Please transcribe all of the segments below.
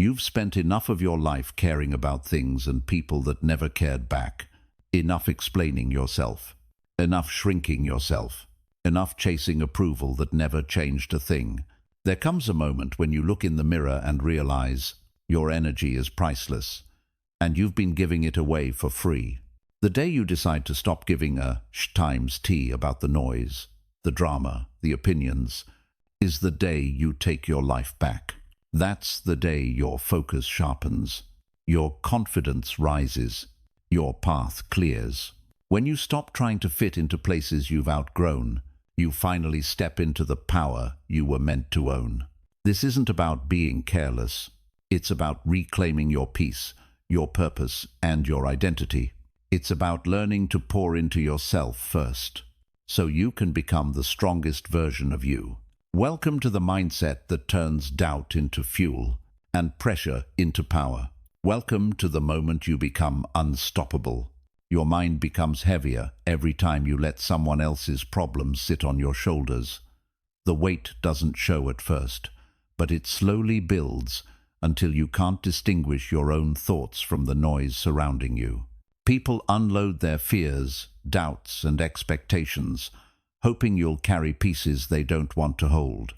You've spent enough of your life caring about things and people that never cared back. Enough explaining yourself. Enough shrinking yourself. Enough chasing approval that never changed a thing. There comes a moment when you look in the mirror and realize your energy is priceless, and you've been giving it away for free. The day you decide to stop giving a times T about the noise, the drama, the opinions, is the day you take your life back. That's the day your focus sharpens, your confidence rises, your path clears. When you stop trying to fit into places you've outgrown, you finally step into the power you were meant to own. This isn't about being careless. It's about reclaiming your peace, your purpose, and your identity. It's about learning to pour into yourself first, so you can become the strongest version of you. Welcome to the mindset that turns doubt into fuel and pressure into power. Welcome to the moment you become unstoppable. Your mind becomes heavier every time you let someone else's problems sit on your shoulders. The weight doesn't show at first, but it slowly builds until you can't distinguish your own thoughts from the noise surrounding you. People unload their fears, doubts, and expectations, hoping you'll carry pieces they don't want to hold.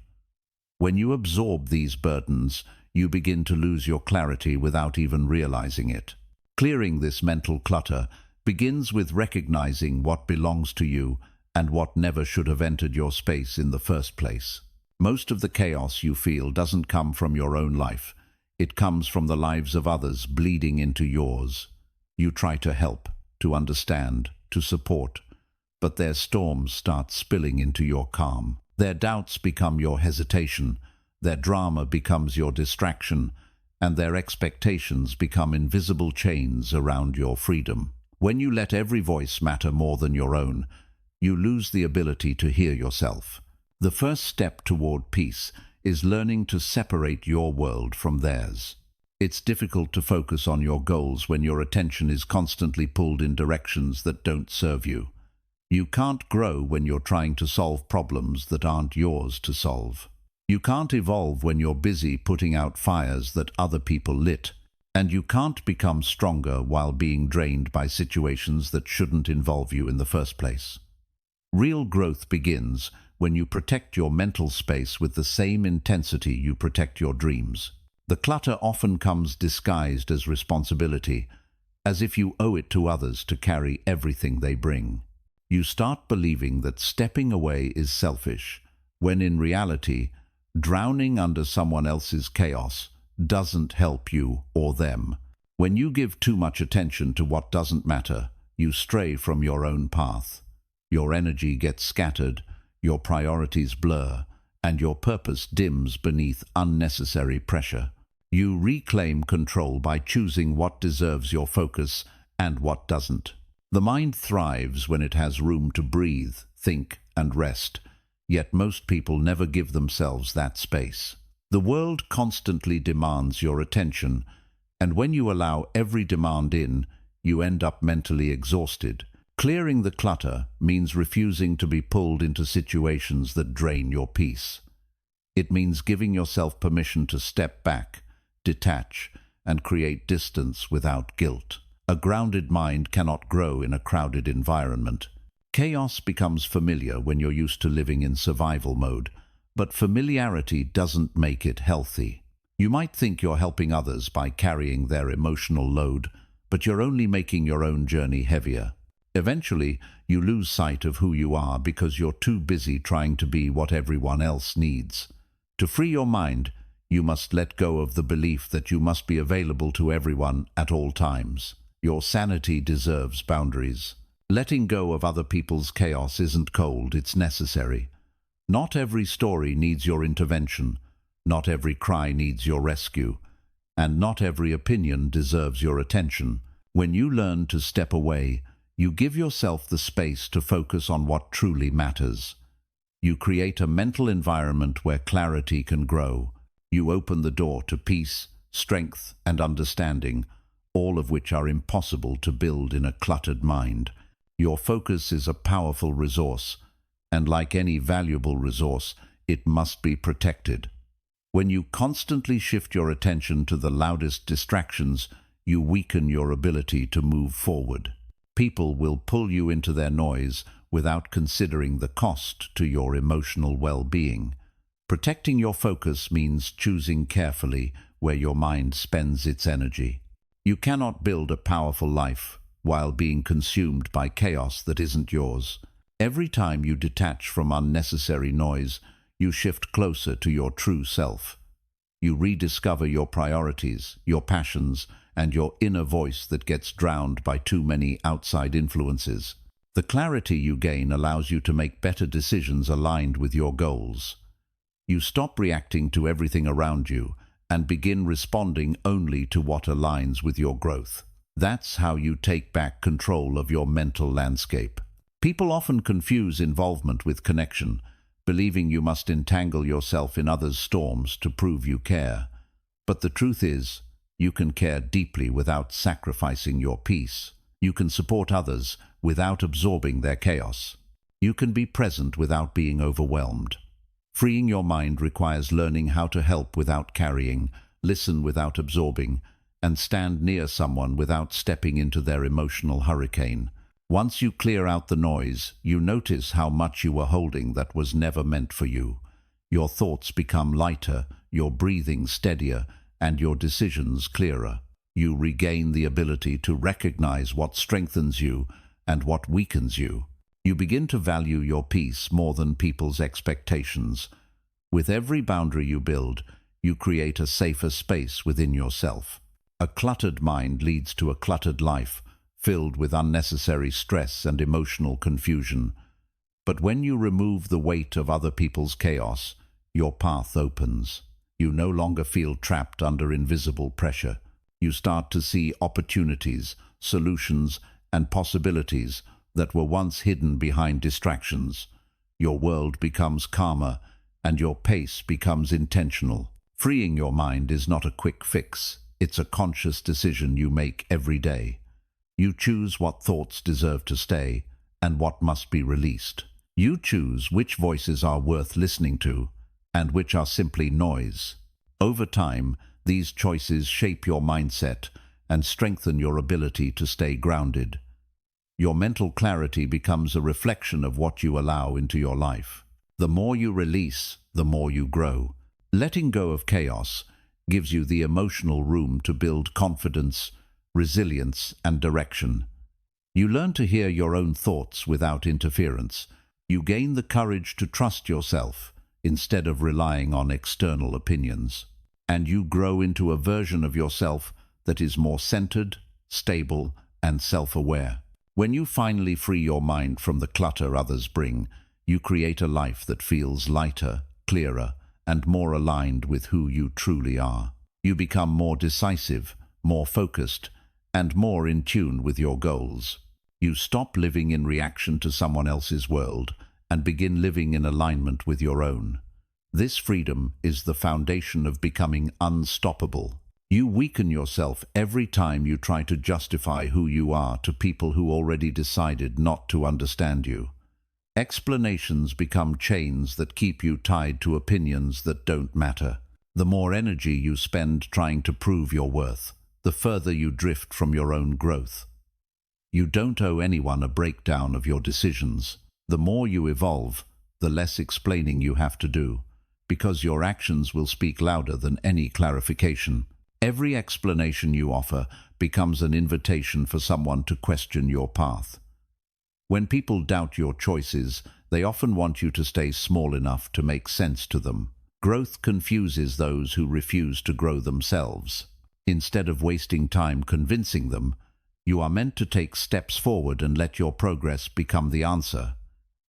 When you absorb these burdens, you begin to lose your clarity without even realizing it. Clearing this mental clutter begins with recognizing what belongs to you and what never should have entered your space in the first place. Most of the chaos you feel doesn't come from your own life. It comes from the lives of others bleeding into yours. You try to help, to understand, to support, but their storms start spilling into your calm. Their doubts become your hesitation, their drama becomes your distraction, and their expectations become invisible chains around your freedom. When you let every voice matter more than your own, you lose the ability to hear yourself. The first step toward peace is learning to separate your world from theirs. It's difficult to focus on your goals when your attention is constantly pulled in directions that don't serve you. You can't grow when you're trying to solve problems that aren't yours to solve. You can't evolve when you're busy putting out fires that other people lit. And you can't become stronger while being drained by situations that shouldn't involve you in the first place. Real growth begins when you protect your mental space with the same intensity you protect your dreams. The clutter often comes disguised as responsibility, as if you owe it to others to carry everything they bring. You start believing that stepping away is selfish, when in reality, drowning under someone else's chaos doesn't help you or them. When you give too much attention to what doesn't matter, you stray from your own path. Your energy gets scattered, your priorities blur, and your purpose dims beneath unnecessary pressure. You reclaim control by choosing what deserves your focus and what doesn't. The mind thrives when it has room to breathe, think, and rest, yet most people never give themselves that space. The world constantly demands your attention, and when you allow every demand in, you end up mentally exhausted. Clearing the clutter means refusing to be pulled into situations that drain your peace. It means giving yourself permission to step back, detach, and create distance without guilt. A grounded mind cannot grow in a crowded environment. Chaos becomes familiar when you're used to living in survival mode, but familiarity doesn't make it healthy. You might think you're helping others by carrying their emotional load, but you're only making your own journey heavier. Eventually, you lose sight of who you are because you're too busy trying to be what everyone else needs. To free your mind, you must let go of the belief that you must be available to everyone at all times. Your sanity deserves boundaries. Letting go of other people's chaos isn't cold, it's necessary. Not every story needs your intervention, not every cry needs your rescue, and not every opinion deserves your attention. When you learn to step away, you give yourself the space to focus on what truly matters. You create a mental environment where clarity can grow. You open the door to peace, strength, and understanding, all of which are impossible to build in a cluttered mind. Your focus is a powerful resource, and like any valuable resource, it must be protected. When you constantly shift your attention to the loudest distractions, you weaken your ability to move forward. People will pull you into their noise without considering the cost to your emotional well-being. Protecting your focus means choosing carefully where your mind spends its energy. You cannot build a powerful life while being consumed by chaos that isn't yours. Every time you detach from unnecessary noise, you shift closer to your true self. You rediscover your priorities, your passions, and your inner voice that gets drowned by too many outside influences. The clarity you gain allows you to make better decisions aligned with your goals. You stop reacting to everything around you and begin responding only to what aligns with your growth. That's how you take back control of your mental landscape. People often confuse involvement with connection, believing you must entangle yourself in others' storms to prove you care. But the truth is, you can care deeply without sacrificing your peace. You can support others without absorbing their chaos. You can be present without being overwhelmed. Freeing your mind requires learning how to help without carrying, listen without absorbing, and stand near someone without stepping into their emotional hurricane. Once you clear out the noise, you notice how much you were holding that was never meant for you. Your thoughts become lighter, your breathing steadier, and your decisions clearer. You regain the ability to recognize what strengthens you and what weakens you. You begin to value your peace more than people's expectations. With every boundary you build, you create a safer space within yourself. A cluttered mind leads to a cluttered life, filled with unnecessary stress and emotional confusion. But when you remove the weight of other people's chaos, your path opens. You no longer feel trapped under invisible pressure. You start to see opportunities, solutions, and possibilities that were once hidden behind distractions. Your world becomes calmer, and your pace becomes intentional. Freeing your mind is not a quick fix. It's a conscious decision you make every day. You choose what thoughts deserve to stay and what must be released. You choose which voices are worth listening to and which are simply noise. Over time, these choices shape your mindset and strengthen your ability to stay grounded. Your mental clarity becomes a reflection of what you allow into your life. The more you release, the more you grow. Letting go of chaos gives you the emotional room to build confidence, resilience, and direction. You learn to hear your own thoughts without interference. You gain the courage to trust yourself instead of relying on external opinions. And you grow into a version of yourself that is more centered, stable, and self-aware. When you finally free your mind from the clutter others bring, you create a life that feels lighter, clearer, and more aligned with who you truly are. You become more decisive, more focused, and more in tune with your goals. You stop living in reaction to someone else's world and begin living in alignment with your own. This freedom is the foundation of becoming unstoppable. You weaken yourself every time you try to justify who you are to people who already decided not to understand you. Explanations become chains that keep you tied to opinions that don't matter. The more energy you spend trying to prove your worth, the further you drift from your own growth. You don't owe anyone a breakdown of your decisions. The more you evolve, the less explaining you have to do, because your actions will speak louder than any clarification. Every explanation you offer becomes an invitation for someone to question your path. When people doubt your choices, they often want you to stay small enough to make sense to them. Growth confuses those who refuse to grow themselves. Instead of wasting time convincing them, you are meant to take steps forward and let your progress become the answer.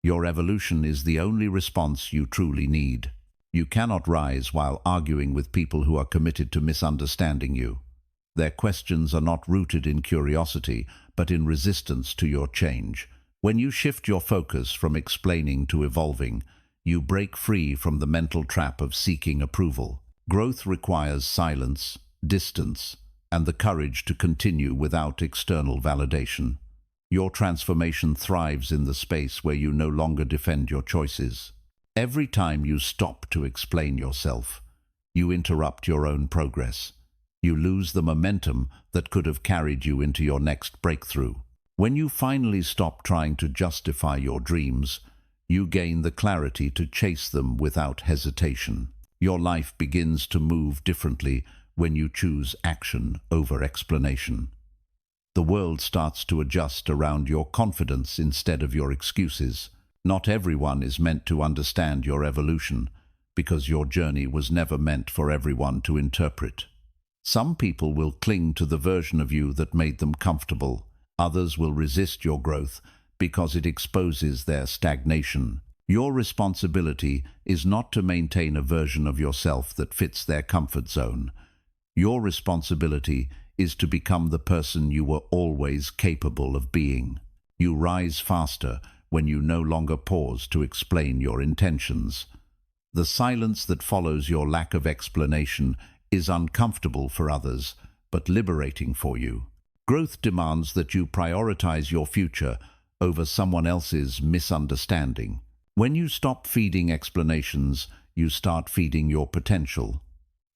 Your evolution is the only response you truly need. You cannot rise while arguing with people who are committed to misunderstanding you. Their questions are not rooted in curiosity, but in resistance to your change. When you shift your focus from explaining to evolving, you break free from the mental trap of seeking approval. Growth requires silence, distance, and the courage to continue without external validation. Your transformation thrives in the space where you no longer defend your choices. Every time you stop to explain yourself, you interrupt your own progress. You lose the momentum that could have carried you into your next breakthrough. When you finally stop trying to justify your dreams, you gain the clarity to chase them without hesitation. Your life begins to move differently when you choose action over explanation. The world starts to adjust around your confidence instead of your excuses. Not everyone is meant to understand your evolution, because your journey was never meant for everyone to interpret. Some people will cling to the version of you that made them comfortable. Others will resist your growth because it exposes their stagnation. Your responsibility is not to maintain a version of yourself that fits their comfort zone. Your responsibility is to become the person you were always capable of being. You rise faster when you no longer pause to explain your intentions. The silence that follows your lack of explanation is uncomfortable for others, but liberating for you. Growth demands that you prioritize your future over someone else's misunderstanding. When you stop feeding explanations, you start feeding your potential.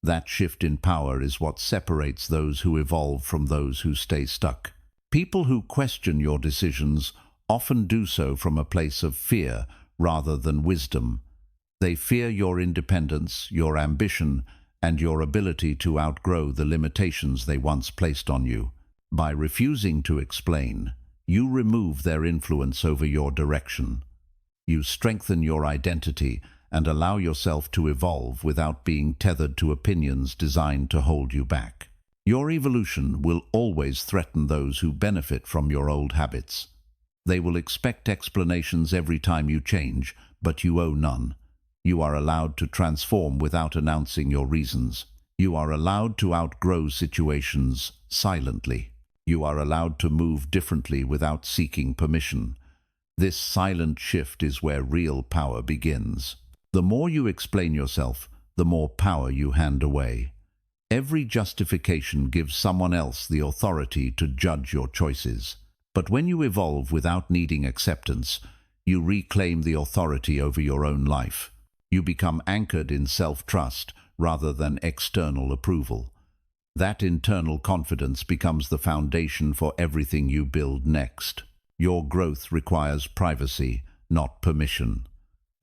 That shift in power is what separates those who evolve from those who stay stuck. People who question your decisions often do so from a place of fear rather than wisdom. They fear your independence, your ambition, and your ability to outgrow the limitations they once placed on you. By refusing to explain, you remove their influence over your direction. You strengthen your identity and allow yourself to evolve without being tethered to opinions designed to hold you back. Your evolution will always threaten those who benefit from your old habits. They will expect explanations every time you change, but you owe none. You are allowed to transform without announcing your reasons. You are allowed to outgrow situations silently. You are allowed to move differently without seeking permission. This silent shift is where real power begins. The more you explain yourself, the more power you hand away. Every justification gives someone else the authority to judge your choices. But when you evolve without needing acceptance, you reclaim the authority over your own life. You become anchored in self-trust rather than external approval. That internal confidence becomes the foundation for everything you build next. Your growth requires privacy, not permission.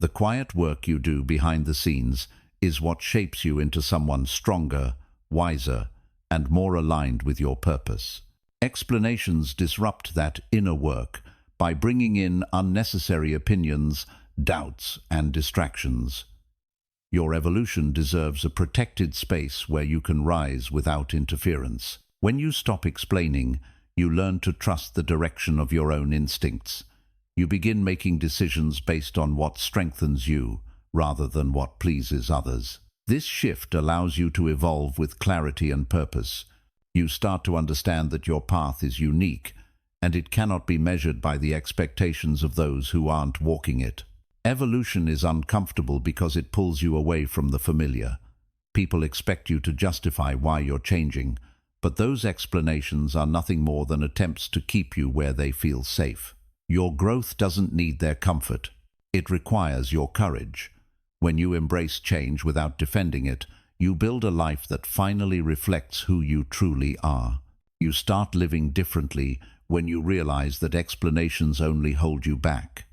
The quiet work you do behind the scenes is what shapes you into someone stronger, wiser, and more aligned with your purpose. Explanations disrupt that inner work by bringing in unnecessary opinions, doubts, and distractions. Your evolution deserves a protected space where you can rise without interference. When you stop explaining, you learn to trust the direction of your own instincts. You begin making decisions based on what strengthens you, rather than what pleases others. This shift allows you to evolve with clarity and purpose. You start to understand that your path is unique, and it cannot be measured by the expectations of those who aren't walking it. Evolution is uncomfortable because it pulls you away from the familiar. People expect you to justify why you're changing, but those explanations are nothing more than attempts to keep you where they feel safe. Your growth doesn't need their comfort. It requires your courage. When you embrace change without defending it, you build a life that finally reflects who you truly are. You start living differently when you realize that explanations only hold you back.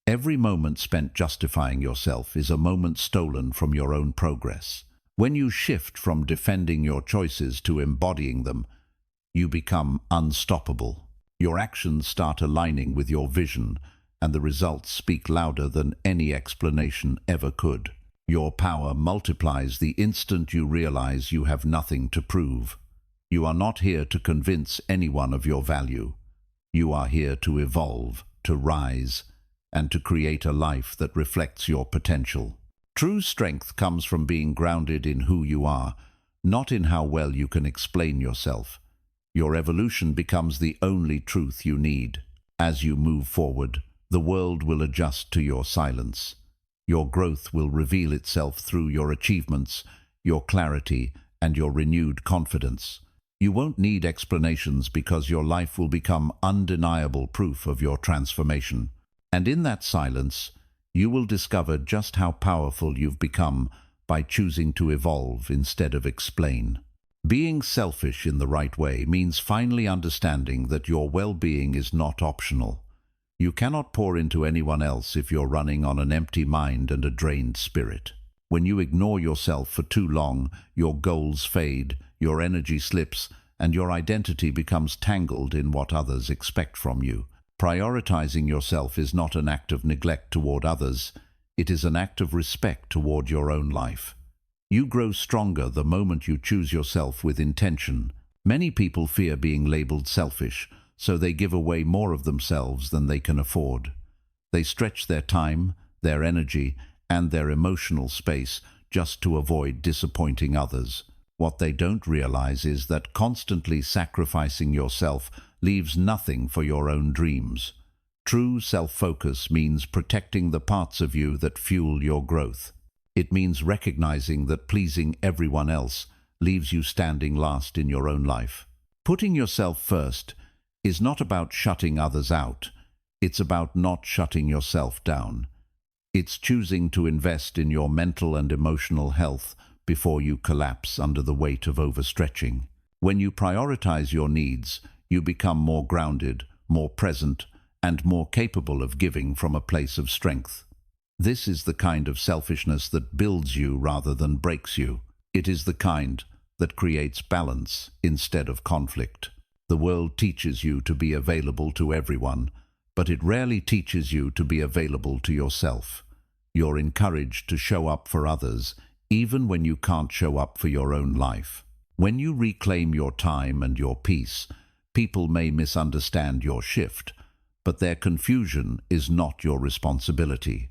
Every moment spent justifying yourself is a moment stolen from your own progress. When you shift from defending your choices to embodying them, you become unstoppable. Your actions start aligning with your vision, and the results speak louder than any explanation ever could. Your power multiplies the instant you realize you have nothing to prove. You are not here to convince anyone of your value. You are here to evolve, to rise, and to create a life that reflects your potential. True strength comes from being grounded in who you are, not in how well you can explain yourself. Your evolution becomes the only truth you need. As you move forward, the world will adjust to your silence. Your growth will reveal itself through your achievements, your clarity, and your renewed confidence. You won't need explanations because your life will become undeniable proof of your transformation. And in that silence, you will discover just how powerful you've become by choosing to evolve instead of explain. Being selfish in the right way means finally understanding that your well-being is not optional. You cannot pour into anyone else if you're running on an empty mind and a drained spirit. When you ignore yourself for too long, your goals fade, your energy slips, and your identity becomes tangled in what others expect from you. Prioritizing yourself is not an act of neglect toward others, it is an act of respect toward your own life. You grow stronger the moment you choose yourself with intention. Many people fear being labeled selfish, so they give away more of themselves than they can afford. They stretch their time, their energy, and their emotional space just to avoid disappointing others. What they don't realize is that constantly sacrificing yourself leaves nothing for your own dreams. True self-focus means protecting the parts of you that fuel your growth. It means recognizing that pleasing everyone else leaves you standing last in your own life. Putting yourself first is not about shutting others out. It's about not shutting yourself down. It's choosing to invest in your mental and emotional health before you collapse under the weight of overstretching. When you prioritize your needs, you become more grounded, more present, and more capable of giving from a place of strength. This is the kind of selfishness that builds you rather than breaks you. It is the kind that creates balance instead of conflict. The world teaches you to be available to everyone, but it rarely teaches you to be available to yourself. You're encouraged to show up for others, even when you can't show up for your own life. When you reclaim your time and your peace, people may misunderstand your shift, but their confusion is not your responsibility.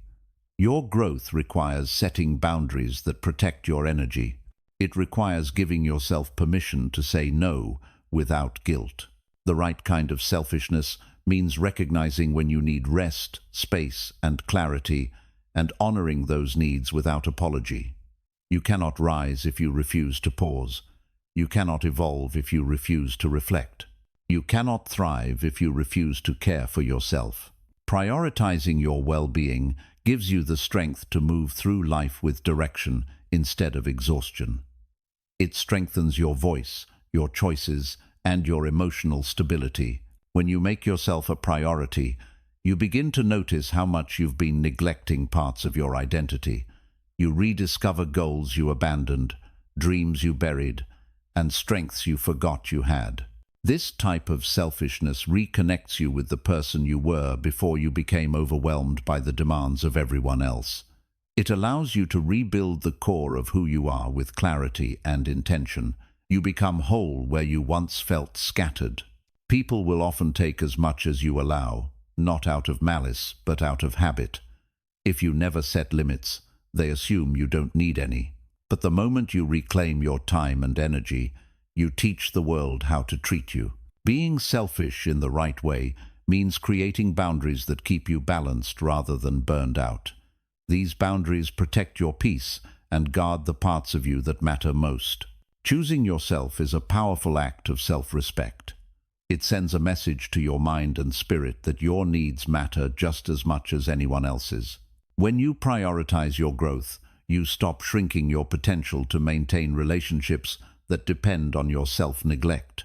Your growth requires setting boundaries that protect your energy. It requires giving yourself permission to say no without guilt. The right kind of selfishness means recognizing when you need rest, space, and clarity, and honoring those needs without apology. You cannot rise if you refuse to pause. You cannot evolve if you refuse to reflect. You cannot thrive if you refuse to care for yourself. Prioritizing your well-being gives you the strength to move through life with direction instead of exhaustion. It strengthens your voice, your choices, and your emotional stability. When you make yourself a priority, you begin to notice how much you've been neglecting parts of your identity. You rediscover goals you abandoned, dreams you buried, and strengths you forgot you had. This type of selfishness reconnects you with the person you were before you became overwhelmed by the demands of everyone else. It allows you to rebuild the core of who you are with clarity and intention. You become whole where you once felt scattered. People will often take as much as you allow, not out of malice, but out of habit. If you never set limits, they assume you don't need any. But the moment you reclaim your time and energy, you teach the world how to treat you. Being selfish in the right way means creating boundaries that keep you balanced rather than burned out. These boundaries protect your peace and guard the parts of you that matter most. Choosing yourself is a powerful act of self-respect. It sends a message to your mind and spirit that your needs matter just as much as anyone else's. When you prioritize your growth, you stop shrinking your potential to maintain relationships that depend on your self-neglect.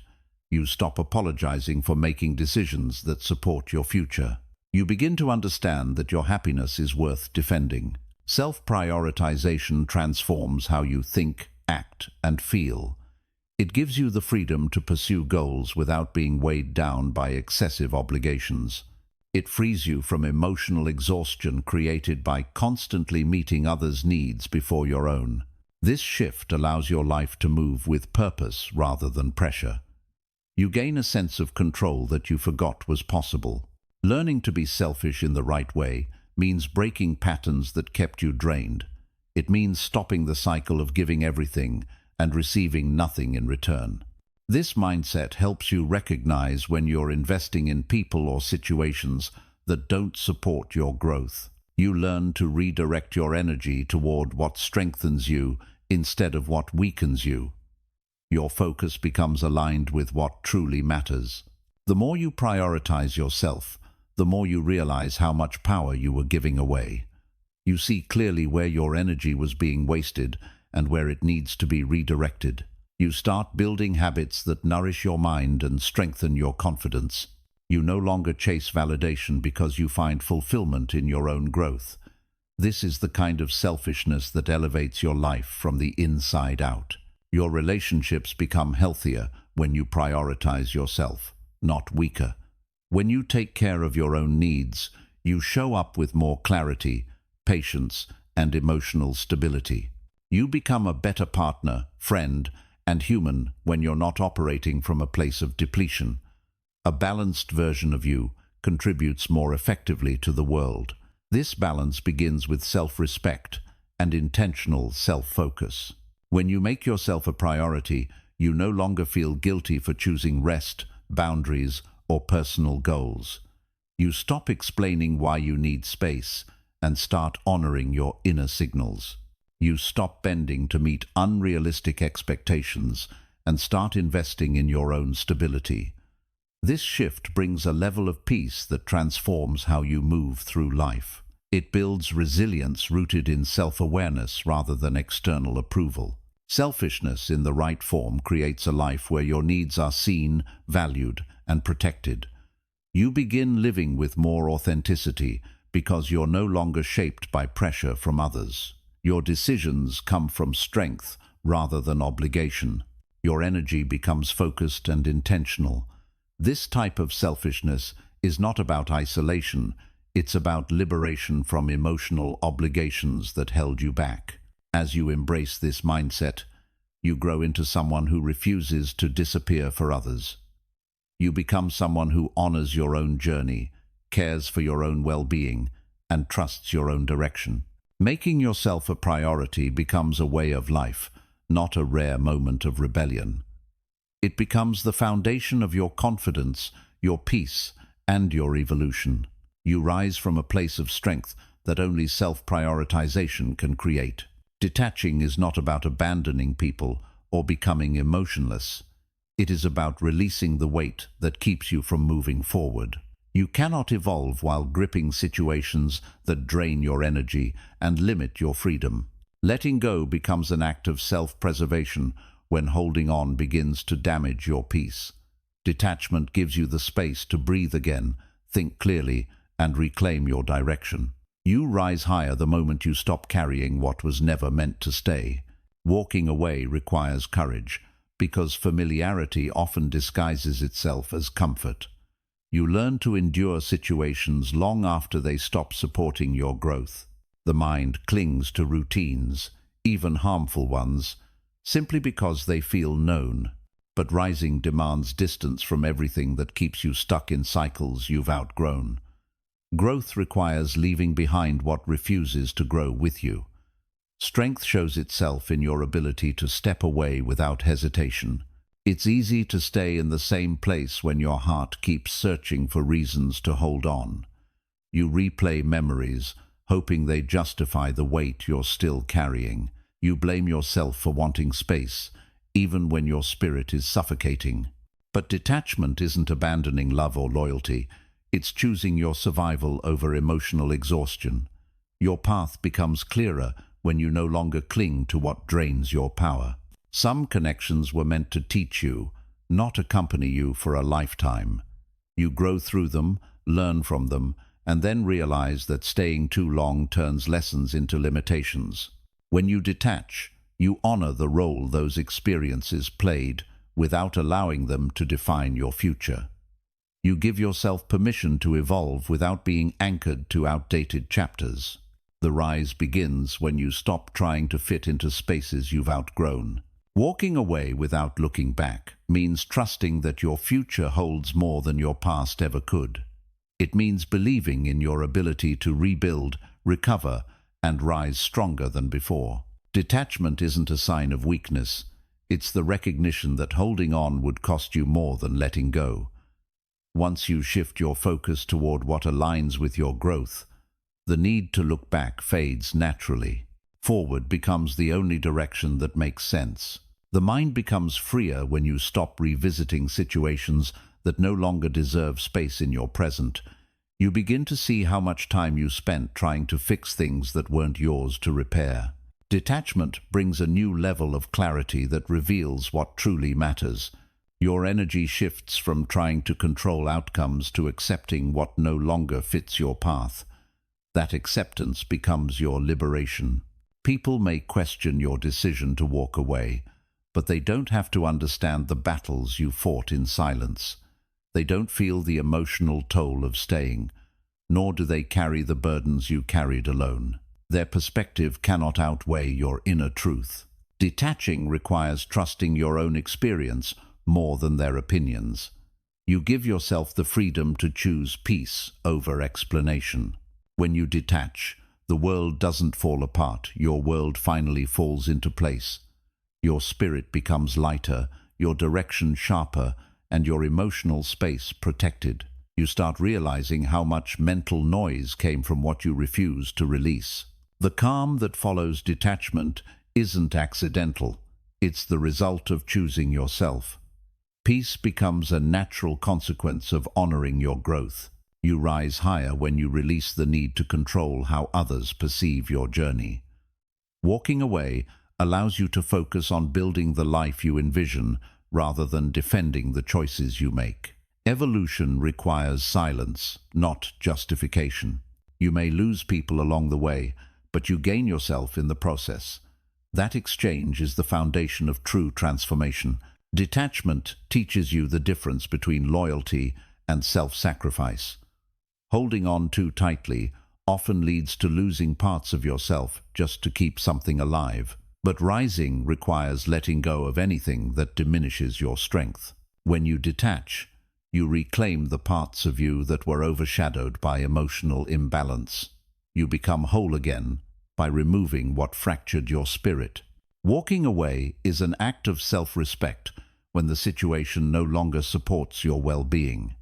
You stop apologizing for making decisions that support your future. You begin to understand that your happiness is worth defending. Self-prioritization transforms how you think, act, and feel. It gives you the freedom to pursue goals without being weighed down by excessive obligations. It frees you from emotional exhaustion created by constantly meeting others' needs before your own. This shift allows your life to move with purpose rather than pressure. You gain a sense of control that you forgot was possible. Learning to be selfish in the right way means breaking patterns that kept you drained. It means stopping the cycle of giving everything and receiving nothing in return. This mindset helps you recognize when you're investing in people or situations that don't support your growth. You learn to redirect your energy toward what strengthens you instead of what weakens you. Your focus becomes aligned with what truly matters. The more you prioritize yourself, the more you realize how much power you were giving away. You see clearly where your energy was being wasted and where it needs to be redirected. You start building habits that nourish your mind and strengthen your confidence. You no longer chase validation because you find fulfillment in your own growth. This is the kind of selfishness that elevates your life from the inside out. Your relationships become healthier when you prioritize yourself, not weaker. When you take care of your own needs, you show up with more clarity, patience, and emotional stability. You become a better partner, friend, and human when you're not operating from a place of depletion. A balanced version of you contributes more effectively to the world. This balance begins with self-respect and intentional self-focus. When you make yourself a priority, you no longer feel guilty for choosing rest, boundaries, or personal goals. You stop explaining why you need space and start honoring your inner signals. You stop bending to meet unrealistic expectations and start investing in your own stability. This shift brings a level of peace that transforms how you move through life. It builds resilience rooted in self-awareness rather than external approval. Selfishness in the right form creates a life where your needs are seen, valued, and protected. You begin living with more authenticity because you're no longer shaped by pressure from others. Your decisions come from strength rather than obligation. Your energy becomes focused and intentional. This type of selfishness is not about isolation, it's about liberation from emotional obligations that held you back. As you embrace this mindset, you grow into someone who refuses to disappear for others. You become someone who honors your own journey, cares for your own well-being, and trusts your own direction. Making yourself a priority becomes a way of life, not a rare moment of rebellion. It becomes the foundation of your confidence, your peace, and your evolution. You rise from a place of strength that only self-prioritization can create. Detaching is not about abandoning people or becoming emotionless. It is about releasing the weight that keeps you from moving forward. You cannot evolve while gripping situations that drain your energy and limit your freedom. Letting go becomes an act of self-preservation when holding on begins to damage your peace. Detachment gives you the space to breathe again, think clearly, and reclaim your direction. You rise higher the moment you stop carrying what was never meant to stay. Walking away requires courage, because familiarity often disguises itself as comfort. You learn to endure situations long after they stop supporting your growth. The mind clings to routines, even harmful ones, simply because they feel known. But rising demands distance from everything that keeps you stuck in cycles you've outgrown. Growth requires leaving behind what refuses to grow with you. Strength shows itself in your ability to step away without hesitation. It's easy to stay in the same place when your heart keeps searching for reasons to hold on. You replay memories, hoping they justify the weight you're still carrying. You blame yourself for wanting space, even when your spirit is suffocating. But detachment isn't abandoning love or loyalty. It's choosing your survival over emotional exhaustion. Your path becomes clearer when you no longer cling to what drains your power. Some connections were meant to teach you, not accompany you for a lifetime. You grow through them, learn from them, and then realize that staying too long turns lessons into limitations. When you detach, you honor the role those experiences played without allowing them to define your future. You give yourself permission to evolve without being anchored to outdated chapters. The rise begins when you stop trying to fit into spaces you've outgrown. Walking away without looking back means trusting that your future holds more than your past ever could. It means believing in your ability to rebuild, recover, and rise stronger than before. Detachment isn't a sign of weakness. It's the recognition that holding on would cost you more than letting go. Once you shift your focus toward what aligns with your growth, the need to look back fades naturally. Forward becomes the only direction that makes sense. The mind becomes freer when you stop revisiting situations that no longer deserve space in your present. You begin to see how much time you spent trying to fix things that weren't yours to repair. Detachment brings a new level of clarity that reveals what truly matters. Your energy shifts from trying to control outcomes to accepting what no longer fits your path. That acceptance becomes your liberation. People may question your decision to walk away, but they don't have to understand the battles you fought in silence. They don't feel the emotional toll of staying, nor do they carry the burdens you carried alone. Their perspective cannot outweigh your inner truth. Detaching requires trusting your own experience more than their opinions. You give yourself the freedom to choose peace over explanation. When you detach, the world doesn't fall apart. Your world finally falls into place. Your spirit becomes lighter, your direction sharper, and your emotional space protected. You start realizing how much mental noise came from what you refused to release. The calm that follows detachment isn't accidental. It's the result of choosing yourself. Peace becomes a natural consequence of honoring your growth. You rise higher when you release the need to control how others perceive your journey. Walking away allows you to focus on building the life you envision rather than defending the choices you make. Evolution requires silence, not justification. You may lose people along the way, but you gain yourself in the process. That exchange is the foundation of true transformation. Detachment teaches you the difference between loyalty and self-sacrifice. Holding on too tightly often leads to losing parts of yourself just to keep something alive. But rising requires letting go of anything that diminishes your strength. When you detach, you reclaim the parts of you that were overshadowed by emotional imbalance. You become whole again by removing what fractured your spirit. Walking away is an act of self-respect when the situation no longer supports your well-being.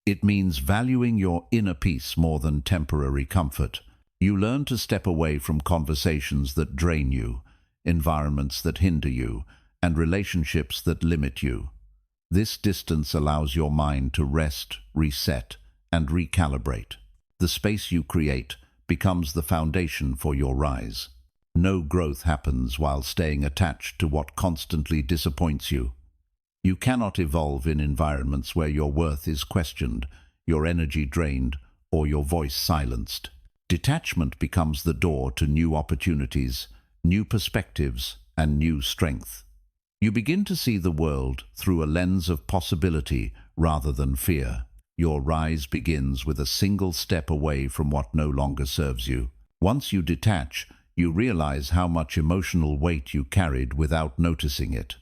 It means valuing your inner peace more than temporary comfort. You learn to step away from conversations that drain you, environments that hinder you, and relationships that limit you. This distance allows your mind to rest, reset, and recalibrate. The space you create becomes the foundation for your rise. No growth happens while staying attached to what constantly disappoints you. You cannot evolve in environments where your worth is questioned, your energy drained, or your voice silenced. Detachment becomes the door to new opportunities, new perspectives, and new strength. You begin to see the world through a lens of possibility rather than fear. Your rise begins with a single step away from what no longer serves you. Once you detach, you realize how much emotional weight you carried without noticing it.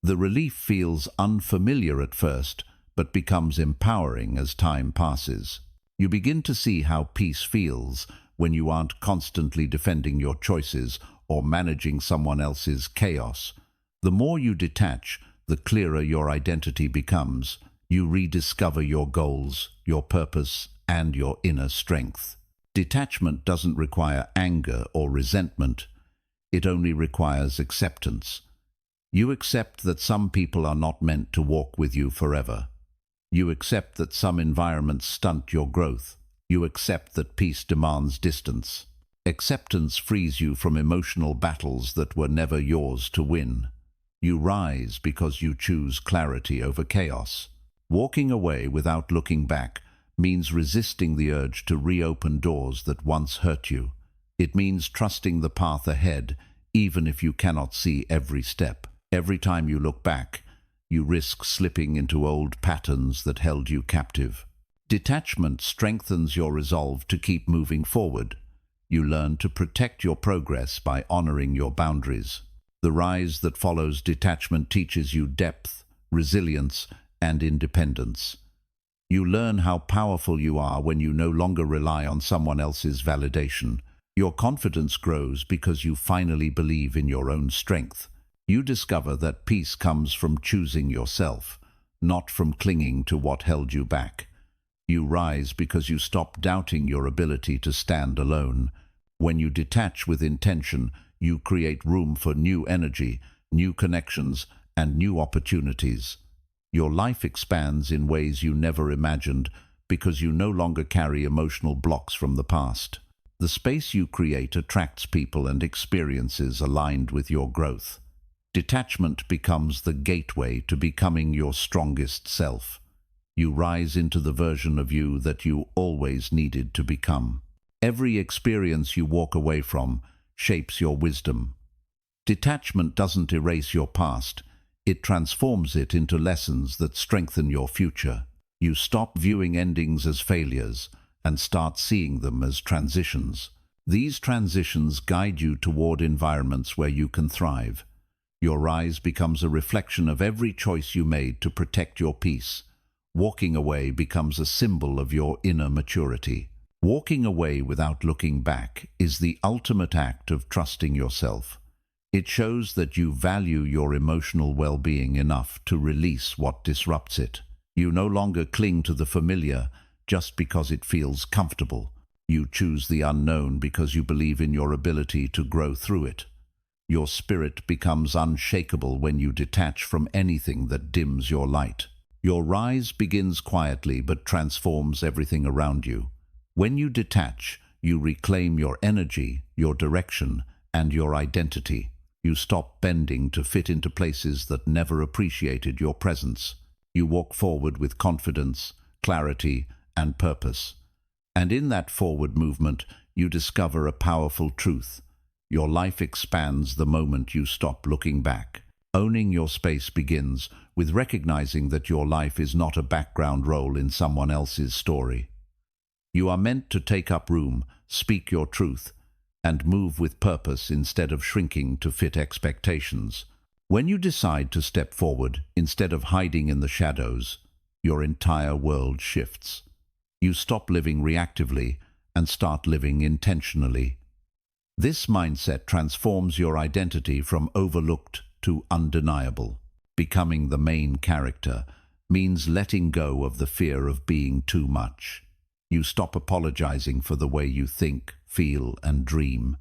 The relief feels unfamiliar at first, but becomes empowering as time passes. You begin to see how peace feels when you aren't constantly defending your choices or managing someone else's chaos. The more you detach, the clearer your identity becomes. You rediscover your goals, your purpose, and your inner strength. Detachment doesn't require anger or resentment. It only requires acceptance. You accept that some people are not meant to walk with you forever. You accept that some environments stunt your growth. You accept that peace demands distance. Acceptance frees you from emotional battles that were never yours to win. You rise because you choose clarity over chaos. Walking away without looking back means resisting the urge to reopen doors that once hurt you. It means trusting the path ahead, even if you cannot see every step. Every time you look back, you risk slipping into old patterns that held you captive. Detachment strengthens your resolve to keep moving forward. You learn to protect your progress by honoring your boundaries. The rise that follows detachment teaches you depth, resilience, and independence. You learn how powerful you are when you no longer rely on someone else's validation. Your confidence grows because you finally believe in your own strength. You discover that peace comes from choosing yourself, not from clinging to what held you back. You rise because you stop doubting your ability to stand alone. When you detach with intention, you create room for new energy, new connections, and new opportunities. Your life expands in ways you never imagined because you no longer carry emotional blocks from the past. The space you create attracts people and experiences aligned with your growth. Detachment becomes the gateway to becoming your strongest self. You rise into the version of you that you always needed to become. Every experience you walk away from shapes your wisdom. Detachment doesn't erase your past, it transforms it into lessons that strengthen your future. You stop viewing endings as failures and start seeing them as transitions. These transitions guide you toward environments where you can thrive. Your rise becomes a reflection of every choice you made to protect your peace. Walking away becomes a symbol of your inner maturity. Walking away without looking back is the ultimate act of trusting yourself. It shows that you value your emotional well-being enough to release what disrupts it. You no longer cling to the familiar just because it feels comfortable. You choose the unknown because you believe in your ability to grow through it. Your spirit becomes unshakable when you detach from anything that dims your light. Your rise begins quietly but transforms everything around you. When you detach, you reclaim your energy, your direction, and your identity. You stop bending to fit into places that never appreciated your presence. You walk forward with confidence, clarity, and purpose. And in that forward movement, you discover a powerful truth. Your life expands the moment you stop looking back. Owning your space begins with recognizing that your life is not a background role in someone else's story. You are meant to take up room, speak your truth, and move with purpose instead of shrinking to fit expectations. When you decide to step forward instead of hiding in the shadows, your entire world shifts. You stop living reactively and start living intentionally. This mindset transforms your identity from overlooked to undeniable. Becoming the main character means letting go of the fear of being too much. You stop apologizing for the way you think, feel, and dream.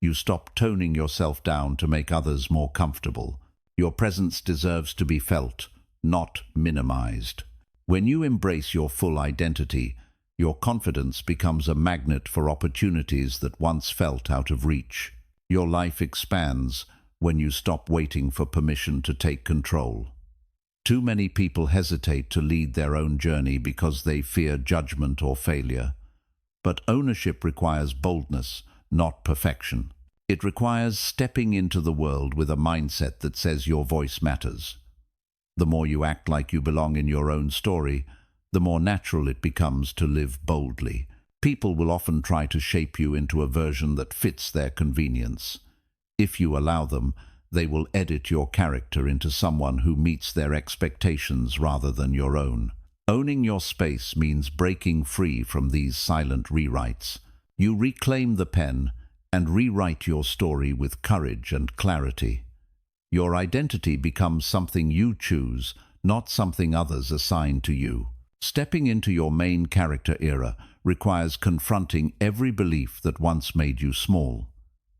You stop toning yourself down to make others more comfortable. Your presence deserves to be felt, not minimized. When you embrace your full identity, your confidence becomes a magnet for opportunities that once felt out of reach. Your life expands when you stop waiting for permission to take control. Too many people hesitate to lead their own journey because they fear judgment or failure. But ownership requires boldness, not perfection. It requires stepping into the world with a mindset that says your voice matters. The more you act like you belong in your own story, the more natural it becomes to live boldly. People will often try to shape you into a version that fits their convenience. If you allow them, they will edit your character into someone who meets their expectations rather than your own. Owning your space means breaking free from these silent rewrites. You reclaim the pen and rewrite your story with courage and clarity. Your identity becomes something you choose, not something others assign to you. Stepping into your main character era requires confronting every belief that once made you small.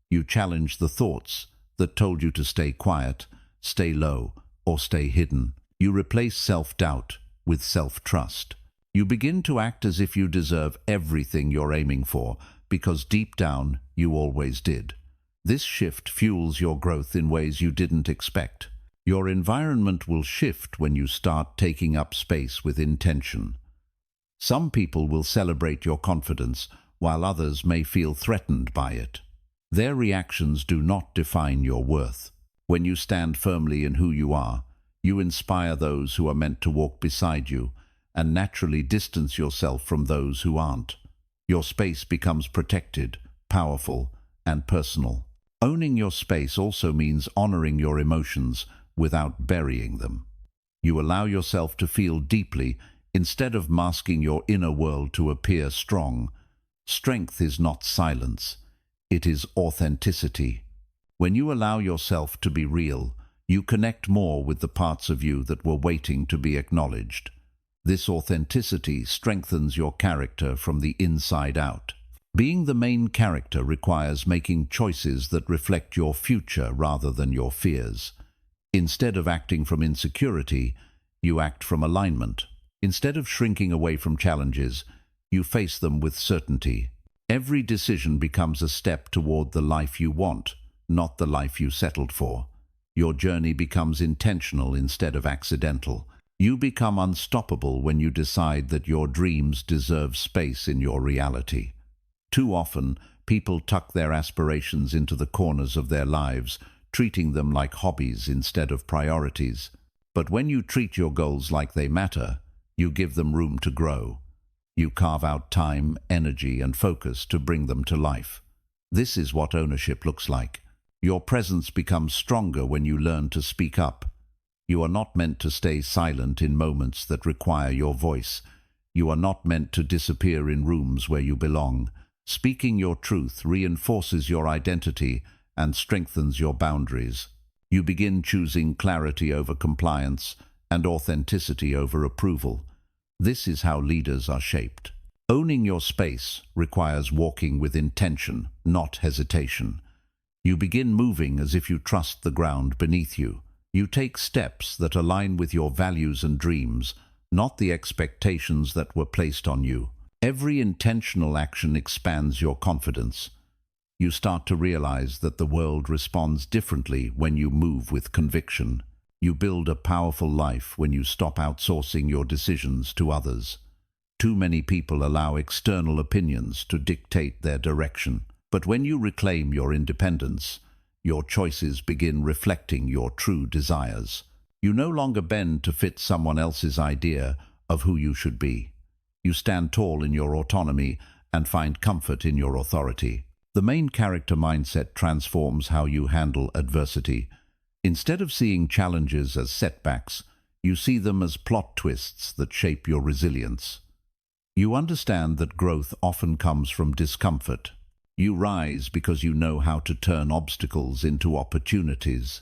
You challenge the thoughts that told you to stay quiet, stay low, or stay hidden. You replace self-doubt with self-trust. You begin to act as if you deserve everything you're aiming for, because deep down you always did. This shift fuels your growth in ways you didn't expect. Your environment will shift when you start taking up space with intention. Some people will celebrate your confidence, while others may feel threatened by it. Their reactions do not define your worth. When you stand firmly in who you are, you inspire those who are meant to walk beside you and naturally distance yourself from those who aren't. Your space becomes protected, powerful, and personal. Owning your space also means honoring your emotions without burying them. You allow yourself to feel deeply instead of masking your inner world to appear strong. Strength is not silence, it is authenticity. When you allow yourself to be real, you connect more with the parts of you that were waiting to be acknowledged. This authenticity strengthens your character from the inside out. Being the main character requires making choices that reflect your future rather than your fears. Instead of acting from insecurity, you act from alignment. Instead of shrinking away from challenges, you face them with certainty. Every decision becomes a step toward the life you want, not the life you settled for. Your journey becomes intentional instead of accidental. You become unstoppable when you decide that your dreams deserve space in your reality. Too often, people tuck their aspirations into the corners of their lives, treating them like hobbies instead of priorities. But when you treat your goals like they matter, you give them room to grow. You carve out time, energy, and focus to bring them to life. This is what ownership looks like. Your presence becomes stronger when you learn to speak up. You are not meant to stay silent in moments that require your voice. You are not meant to disappear in rooms where you belong. Speaking your truth reinforces your identity and strengthens your boundaries. You begin choosing clarity over compliance and authenticity over approval. This is how leaders are shaped. Owning your space requires walking with intention, not hesitation. You begin moving as if you trust the ground beneath you. You take steps that align with your values and dreams, not the expectations that were placed on you. Every intentional action expands your confidence. You start to realize that the world responds differently when you move with conviction. You build a powerful life when you stop outsourcing your decisions to others. Too many people allow external opinions to dictate their direction. But when you reclaim your independence, your choices begin reflecting your true desires. You no longer bend to fit someone else's idea of who you should be. You stand tall in your autonomy and find comfort in your authority. The main character mindset transforms how you handle adversity. Instead of seeing challenges as setbacks, you see them as plot twists that shape your resilience. You understand that growth often comes from discomfort. You rise because you know how to turn obstacles into opportunities.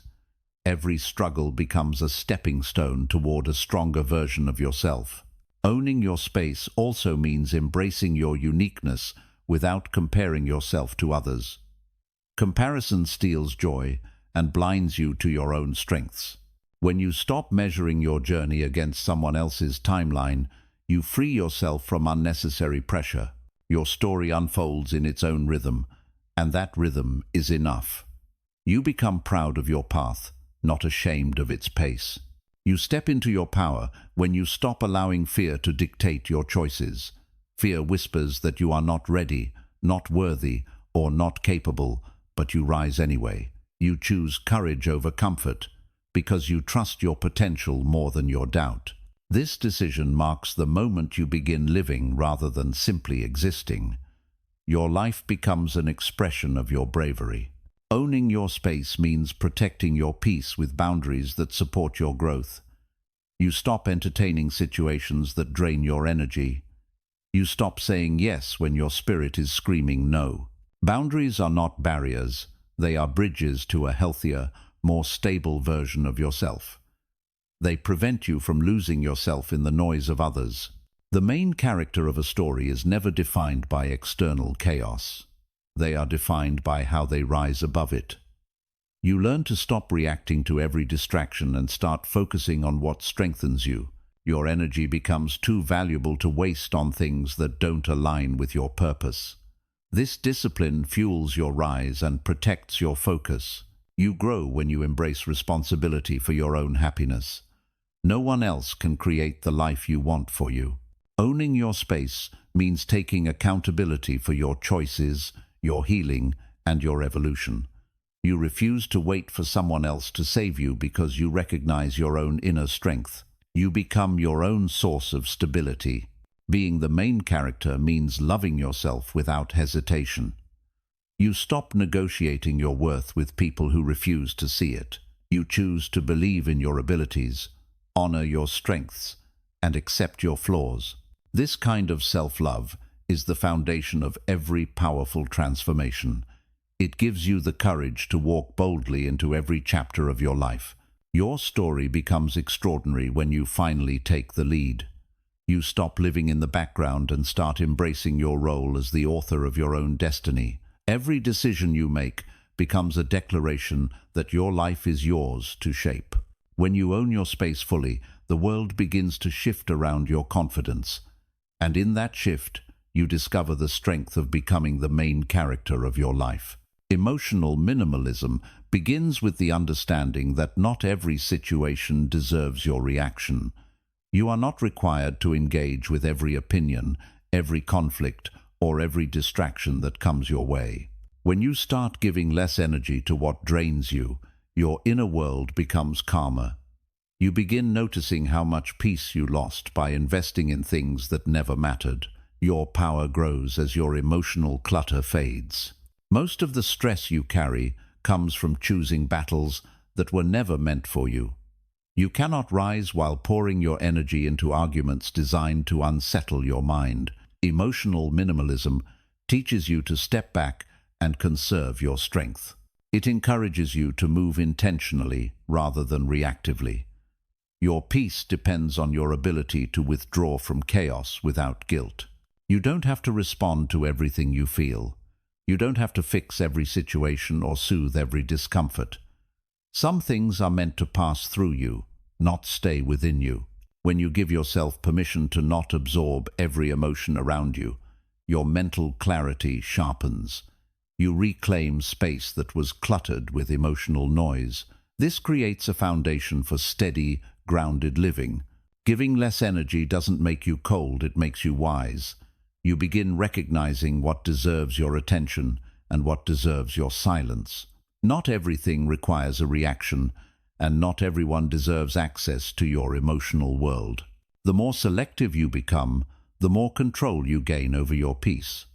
Every struggle becomes a stepping stone toward a stronger version of yourself. Owning your space also means embracing your uniqueness without comparing yourself to others. Comparison steals joy and blinds you to your own strengths. When you stop measuring your journey against someone else's timeline, you free yourself from unnecessary pressure. Your story unfolds in its own rhythm, and that rhythm is enough. You become proud of your path, not ashamed of its pace. You step into your power when you stop allowing fear to dictate your choices. Fear whispers that you are not ready, not worthy, or not capable, but you rise anyway. You choose courage over comfort because you trust your potential more than your doubt. This decision marks the moment you begin living rather than simply existing. Your life becomes an expression of your bravery. Owning your space means protecting your peace with boundaries that support your growth. You stop entertaining situations that drain your energy. You stop saying yes when your spirit is screaming no. Boundaries are not barriers. They are bridges to a healthier, more stable version of yourself. They prevent you from losing yourself in the noise of others. The main character of a story is never defined by external chaos. They are defined by how they rise above it. You learn to stop reacting to every distraction and start focusing on what strengthens you. Your energy becomes too valuable to waste on things that don't align with your purpose. This discipline fuels your rise and protects your focus. You grow when you embrace responsibility for your own happiness. No one else can create the life you want for you. Owning your space means taking accountability for your choices, your healing, and your evolution. You refuse to wait for someone else to save you because you recognize your own inner strength. You become your own source of stability. Being the main character means loving yourself without hesitation. You stop negotiating your worth with people who refuse to see it. You choose to believe in your abilities, honor your strengths, and accept your flaws. This kind of self-love is the foundation of every powerful transformation. It gives you the courage to walk boldly into every chapter of your life. Your story becomes extraordinary when you finally take the lead. You stop living in the background and start embracing your role as the author of your own destiny. Every decision you make becomes a declaration that your life is yours to shape. When you own your space fully, the world begins to shift around your confidence. And in that shift, you discover the strength of becoming the main character of your life. Emotional minimalism begins with the understanding that not every situation deserves your reaction. You are not required to engage with every opinion, every conflict, or every distraction that comes your way. When you start giving less energy to what drains you, your inner world becomes calmer. You begin noticing how much peace you lost by investing in things that never mattered. Your power grows as your emotional clutter fades. Most of the stress you carry comes from choosing battles that were never meant for you. You cannot rise while pouring your energy into arguments designed to unsettle your mind. Emotional minimalism teaches you to step back and conserve your strength. It encourages you to move intentionally rather than reactively. Your peace depends on your ability to withdraw from chaos without guilt. You don't have to respond to everything you feel. You don't have to fix every situation or soothe every discomfort. Some things are meant to pass through you, not stay within you. When you give yourself permission to not absorb every emotion around you, your mental clarity sharpens. You reclaim space that was cluttered with emotional noise. This creates a foundation for steady, grounded living. Giving less energy doesn't make you cold, it makes you wise. You begin recognizing what deserves your attention and what deserves your silence. Not everything requires a reaction, and not everyone deserves access to your emotional world. The more selective you become, the more control you gain over your peace.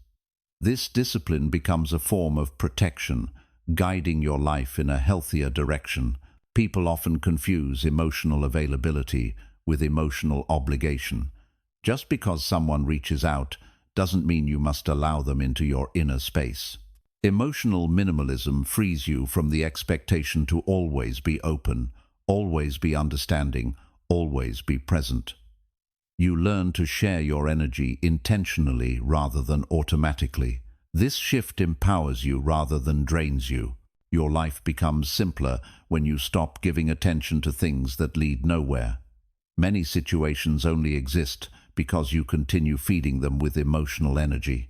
This discipline becomes a form of protection, guiding your life in a healthier direction. People often confuse emotional availability with emotional obligation. Just because someone reaches out doesn't mean you must allow them into your inner space. Emotional minimalism frees you from the expectation to always be open, always be understanding, always be present. You learn to share your energy intentionally rather than automatically. This shift empowers you rather than drains you. Your life becomes simpler when you stop giving attention to things that lead nowhere. Many situations only exist because you continue feeding them with emotional energy.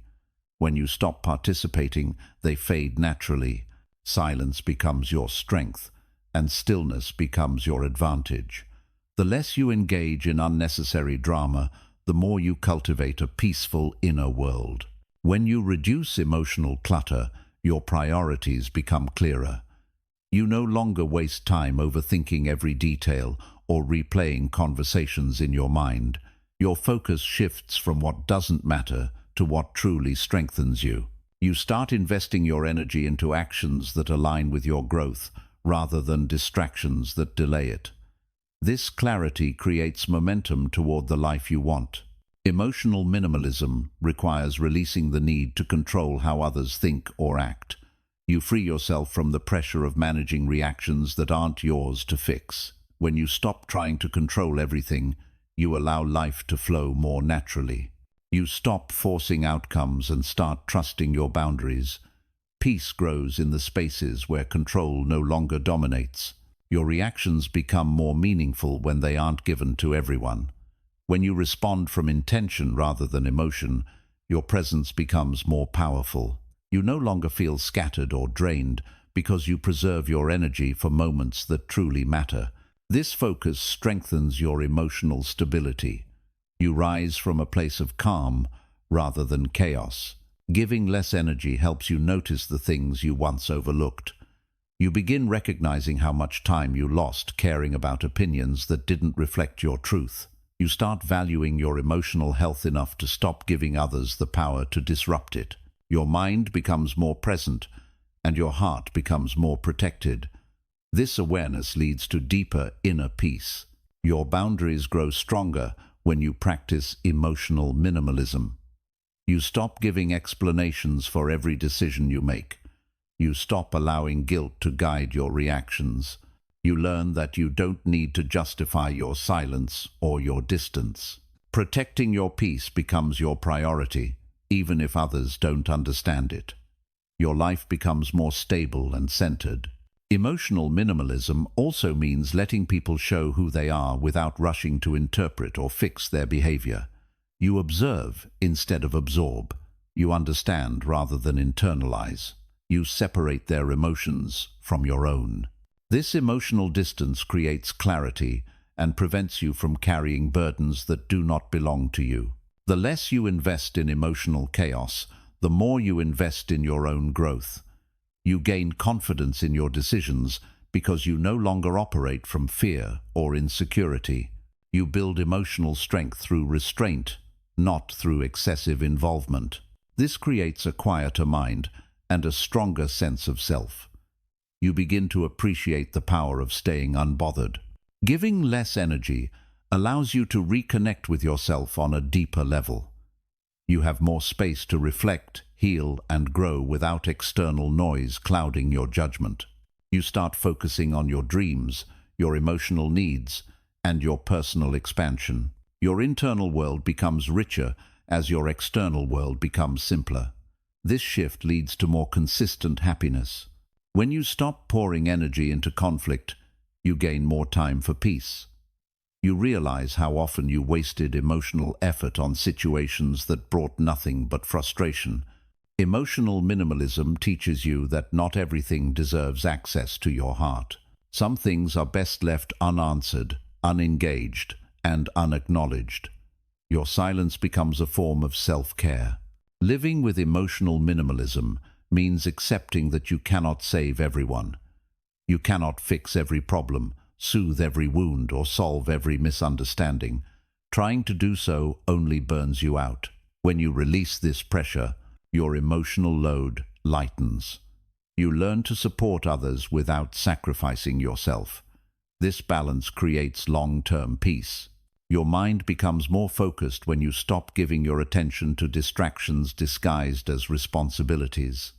When you stop participating, they fade naturally. Silence becomes your strength, and stillness becomes your advantage. The less you engage in unnecessary drama, the more you cultivate a peaceful inner world. When you reduce emotional clutter, your priorities become clearer. You no longer waste time overthinking every detail or replaying conversations in your mind. Your focus shifts from what doesn't matter to what truly strengthens you. You start investing your energy into actions that align with your growth, rather than distractions that delay it. This clarity creates momentum toward the life you want. Emotional minimalism requires releasing the need to control how others think or act. You free yourself from the pressure of managing reactions that aren't yours to fix. When you stop trying to control everything, you allow life to flow more naturally. You stop forcing outcomes and start trusting your boundaries. Peace grows in the spaces where control no longer dominates. Your reactions become more meaningful when they aren't given to everyone. When you respond from intention rather than emotion, your presence becomes more powerful. You no longer feel scattered or drained because you preserve your energy for moments that truly matter. This focus strengthens your emotional stability. You rise from a place of calm rather than chaos. Giving less energy helps you notice the things you once overlooked. You begin recognizing how much time you lost caring about opinions that didn't reflect your truth. You start valuing your emotional health enough to stop giving others the power to disrupt it. Your mind becomes more present, and your heart becomes more protected. This awareness leads to deeper inner peace. Your boundaries grow stronger when you practice emotional minimalism. You stop giving explanations for every decision you make. You stop allowing guilt to guide your reactions. You learn that you don't need to justify your silence or your distance. Protecting your peace becomes your priority, even if others don't understand it. Your life becomes more stable and centered. Emotional minimalism also means letting people show who they are without rushing to interpret or fix their behavior. You observe instead of absorb. You understand rather than internalize. You separate their emotions from your own. This emotional distance creates clarity and prevents you from carrying burdens that do not belong to you. The less you invest in emotional chaos, the more you invest in your own growth. You gain confidence in your decisions because you no longer operate from fear or insecurity. You build emotional strength through restraint, not through excessive involvement. This creates a quieter mind and a stronger sense of self. You begin to appreciate the power of staying unbothered. Giving less energy allows you to reconnect with yourself on a deeper level. You have more space to reflect, heal, and grow without external noise clouding your judgment. You start focusing on your dreams, your emotional needs, and your personal expansion. Your internal world becomes richer as your external world becomes simpler. This shift leads to more consistent happiness. When you stop pouring energy into conflict, you gain more time for peace. You realize how often you wasted emotional effort on situations that brought nothing but frustration. Emotional minimalism teaches you that not everything deserves access to your heart. Some things are best left unanswered, unengaged, and unacknowledged. Your silence becomes a form of self-care. Living with emotional minimalism means accepting that you cannot save everyone. You cannot fix every problem, soothe every wound, or solve every misunderstanding. Trying to do so only burns you out. When you release this pressure, your emotional load lightens. You learn to support others without sacrificing yourself. This balance creates long-term peace. Your mind becomes more focused when you stop giving your attention to distractions disguised as responsibilities.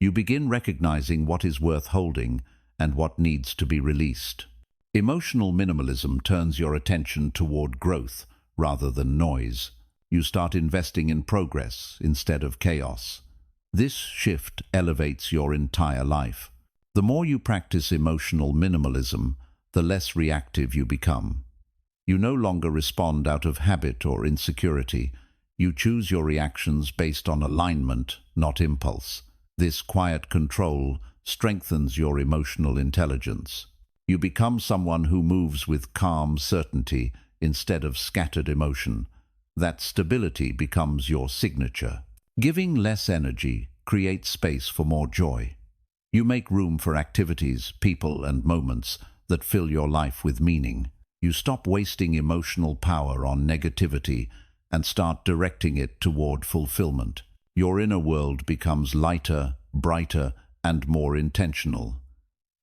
You begin recognizing what is worth holding and what needs to be released. Emotional minimalism turns your attention toward growth rather than noise. You start investing in progress instead of chaos. This shift elevates your entire life. The more you practice emotional minimalism, the less reactive you become. You no longer respond out of habit or insecurity. You choose your reactions based on alignment, not impulse. This quiet control strengthens your emotional intelligence. You become someone who moves with calm certainty instead of scattered emotion. That stability becomes your signature. Giving less energy creates space for more joy. You make room for activities, people, and moments that fill your life with meaning. You stop wasting emotional power on negativity and start directing it toward fulfillment. Your inner world becomes lighter, brighter, and more intentional.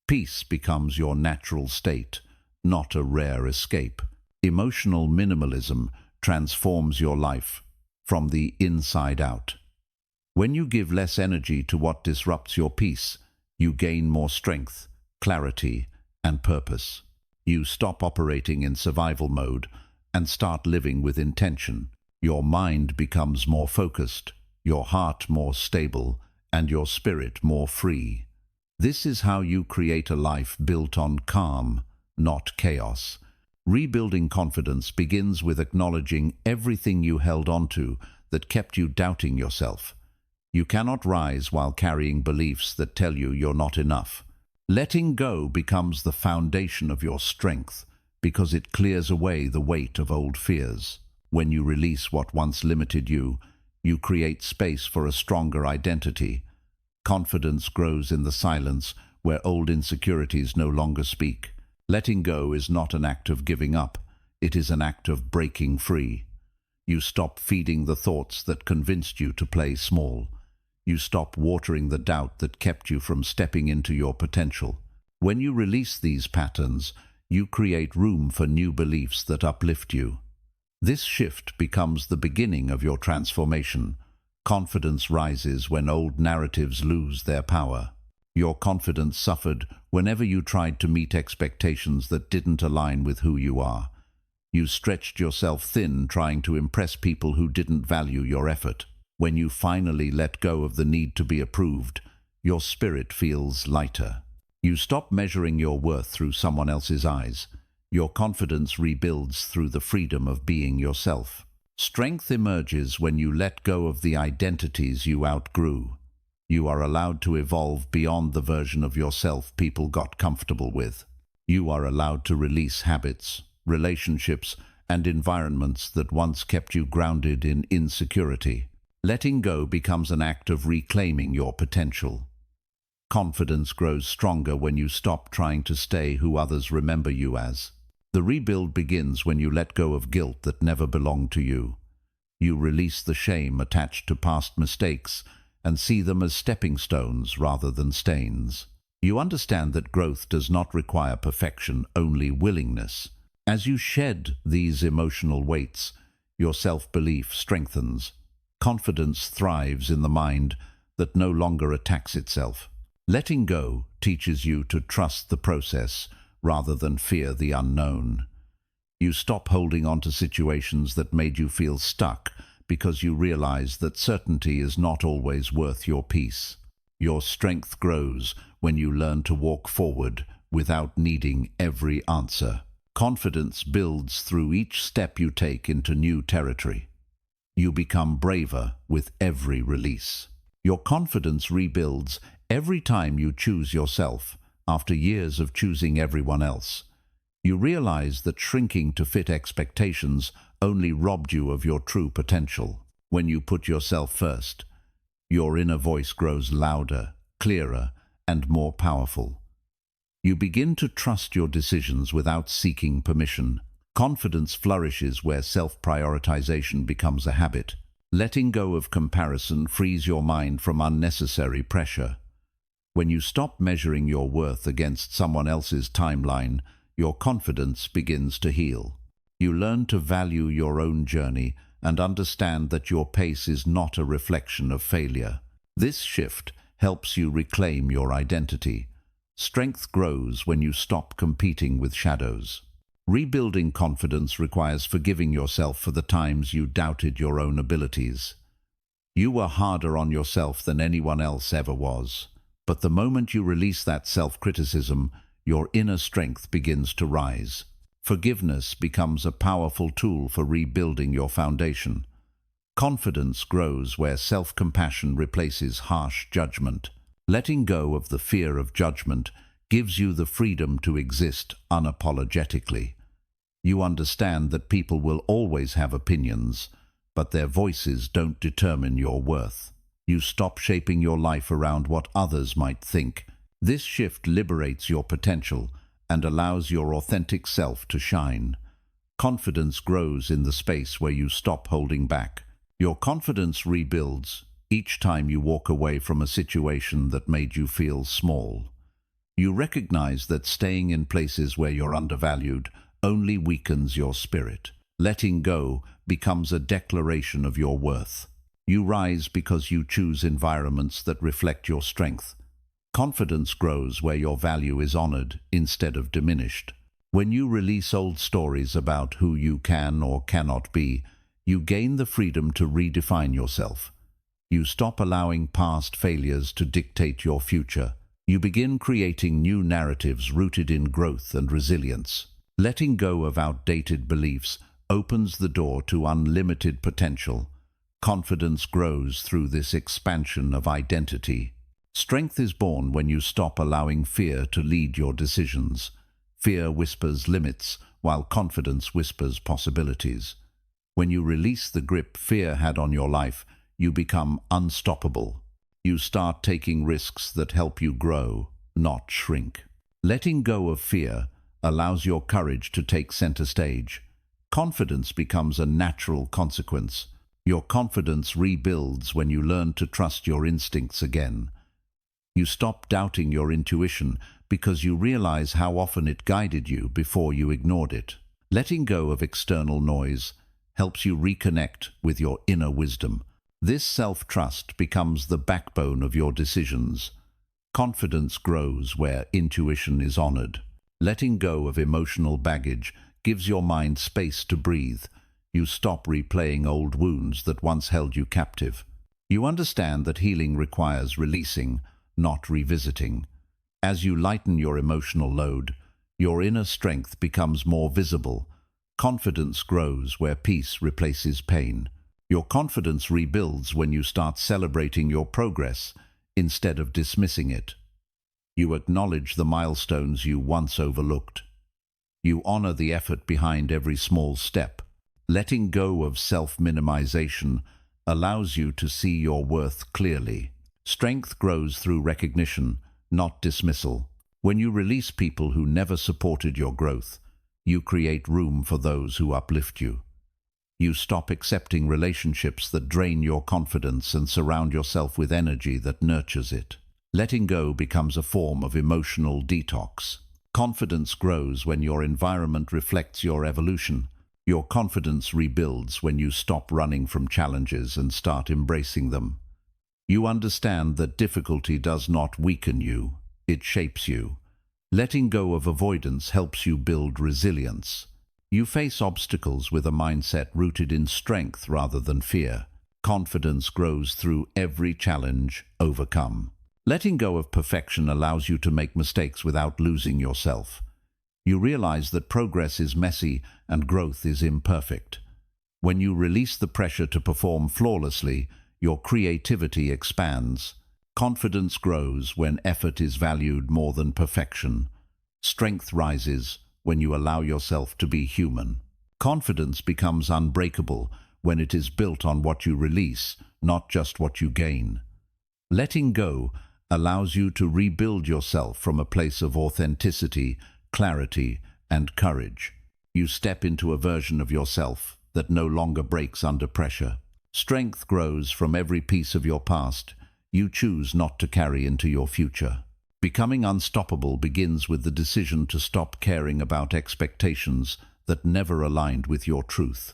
Peace becomes your natural state, not a rare escape. Emotional minimalism transforms your life from the inside out. When you give less energy to what disrupts your peace, you gain more strength, clarity, and purpose. You stop operating in survival mode and start living with intention. Your mind becomes more focused, your heart more stable, and your spirit more free. This is how you create a life built on calm, not chaos. Rebuilding confidence begins with acknowledging everything you held onto that kept you doubting yourself. You cannot rise while carrying beliefs that tell you you're not enough. Letting go becomes the foundation of your strength because it clears away the weight of old fears. When you release what once limited you, you create space for a stronger identity. Confidence grows in the silence where old insecurities no longer speak. Letting go is not an act of giving up, it is an act of breaking free. You stop feeding the thoughts that convinced you to play small. You stop watering the doubt that kept you from stepping into your potential. When you release these patterns, you create room for new beliefs that uplift you. This shift becomes the beginning of your transformation. Confidence rises when old narratives lose their power. Your confidence suffered whenever you tried to meet expectations that didn't align with who you are. You stretched yourself thin trying to impress people who didn't value your effort. When you finally let go of the need to be approved, your spirit feels lighter. You stop measuring your worth through someone else's eyes. Your confidence rebuilds through the freedom of being yourself. Strength emerges when you let go of the identities you outgrew. You are allowed to evolve beyond the version of yourself people got comfortable with. You are allowed to release habits, relationships, and environments that once kept you grounded in insecurity. Letting go becomes an act of reclaiming your potential. Confidence grows stronger when you stop trying to stay who others remember you as. The rebuild begins when you let go of guilt that never belonged to you. You release the shame attached to past mistakes and see them as stepping stones rather than stains. You understand that growth does not require perfection, only willingness. As you shed these emotional weights, your self-belief strengthens. Confidence thrives in the mind that no longer attacks itself. Letting go teaches you to trust the process rather than fear the unknown. You stop holding on to situations that made you feel stuck because you realize that certainty is not always worth your peace. Your strength grows when you learn to walk forward without needing every answer. Confidence builds through each step you take into new territory. You become braver with every release. Your confidence rebuilds every time you choose yourself after years of choosing everyone else. You realize that shrinking to fit expectations only robbed you of your true potential. When you put yourself first, your inner voice grows louder, clearer, and more powerful. You begin to trust your decisions without seeking permission. Confidence flourishes where self-prioritization becomes a habit. Letting go of comparison frees your mind from unnecessary pressure. When you stop measuring your worth against someone else's timeline, your confidence begins to heal. You learn to value your own journey and understand that your pace is not a reflection of failure. This shift helps you reclaim your identity. Strength grows when you stop competing with shadows. Rebuilding confidence requires forgiving yourself for the times you doubted your own abilities. You were harder on yourself than anyone else ever was. But the moment you release that self-criticism, your inner strength begins to rise. Forgiveness becomes a powerful tool for rebuilding your foundation. Confidence grows where self-compassion replaces harsh judgment. Letting go of the fear of judgment gives you the freedom to exist unapologetically. You understand that people will always have opinions, but their voices don't determine your worth. You stop shaping your life around what others might think. This shift liberates your potential and allows your authentic self to shine. Confidence grows in the space where you stop holding back. Your confidence rebuilds each time you walk away from a situation that made you feel small. You recognize that staying in places where you're undervalued only weakens your spirit. Letting go becomes a declaration of your worth. You rise because you choose environments that reflect your strength. Confidence grows where your value is honored instead of diminished. When you release old stories about who you can or cannot be, you gain the freedom to redefine yourself. You stop allowing past failures to dictate your future. You begin creating new narratives rooted in growth and resilience. Letting go of outdated beliefs opens the door to unlimited potential. Confidence grows through this expansion of identity. Strength is born when you stop allowing fear to lead your decisions. Fear whispers limits, while confidence whispers possibilities. When you release the grip fear had on your life, you become unstoppable. You start taking risks that help you grow, not shrink. Letting go of fear allows your courage to take center stage. Confidence becomes a natural consequence. Your confidence rebuilds when you learn to trust your instincts again. You stop doubting your intuition because you realize how often it guided you before you ignored it. Letting go of external noise helps you reconnect with your inner wisdom. This self-trust becomes the backbone of your decisions. Confidence grows where intuition is honored. Letting go of emotional baggage gives your mind space to breathe. You stop replaying old wounds that once held you captive. You understand that healing requires releasing, not revisiting. As you lighten your emotional load, your inner strength becomes more visible. Confidence grows where peace replaces pain. Your confidence rebuilds when you start celebrating your progress instead of dismissing it. You acknowledge the milestones you once overlooked. You honor the effort behind every small step. Letting go of self-minimization allows you to see your worth clearly. Strength grows through recognition, not dismissal. When you release people who never supported your growth, you create room for those who uplift you. You stop accepting relationships that drain your confidence and surround yourself with energy that nurtures it. Letting go becomes a form of emotional detox. Confidence grows when your environment reflects your evolution. Your confidence rebuilds when you stop running from challenges and start embracing them. You understand that difficulty does not weaken you, it shapes you. Letting go of avoidance helps you build resilience. You face obstacles with a mindset rooted in strength rather than fear. Confidence grows through every challenge overcome. Letting go of perfection allows you to make mistakes without losing yourself. You realize that progress is messy and growth is imperfect. When you release the pressure to perform flawlessly, your creativity expands. Confidence grows when effort is valued more than perfection. Strength rises when you allow yourself to be human. Confidence becomes unbreakable when it is built on what you release, not just what you gain. Letting go allows you to rebuild yourself from a place of authenticity, clarity, and courage. You step into a version of yourself that no longer breaks under pressure. Strength grows from every piece of your past you choose not to carry into your future. Becoming unstoppable begins with the decision to stop caring about expectations that never aligned with your truth.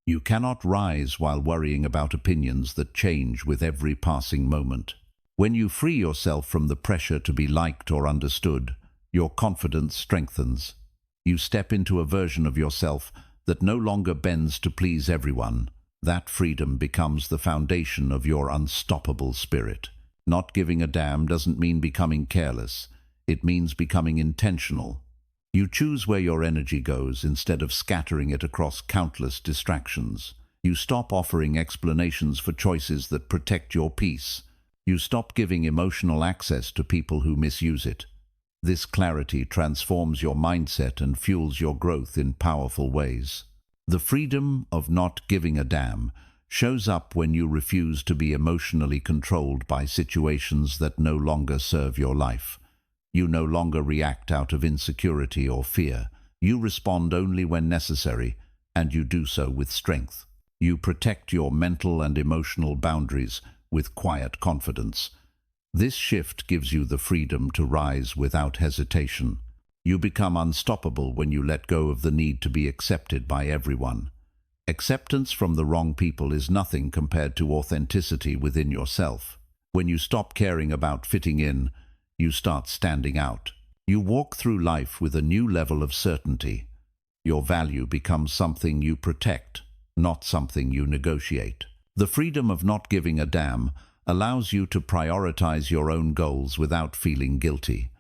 You cannot rise while worrying about opinions that change with every passing moment. When you free yourself from the pressure to be liked or understood, your confidence strengthens. You step into a version of yourself that no longer bends to please everyone. That freedom becomes the foundation of your unstoppable spirit. Not giving a damn doesn't mean becoming careless. It means becoming intentional. You choose where your energy goes instead of scattering it across countless distractions. You stop offering explanations for choices that protect your peace. You stop giving emotional access to people who misuse it. This clarity transforms your mindset and fuels your growth in powerful ways. The freedom of not giving a damn shows up when you refuse to be emotionally controlled by situations that no longer serve your life. You no longer react out of insecurity or fear. You respond only when necessary, and you do so with strength. You protect your mental and emotional boundaries with quiet confidence. This shift gives you the freedom to rise without hesitation. You become unstoppable when you let go of the need to be accepted by everyone. Acceptance from the wrong people is nothing compared to authenticity within yourself. When you stop caring about fitting in, you start standing out. You walk through life with a new level of certainty. Your value becomes something you protect, not something you negotiate. The freedom of not giving a damn allows you to prioritize your own goals without feeling guilty.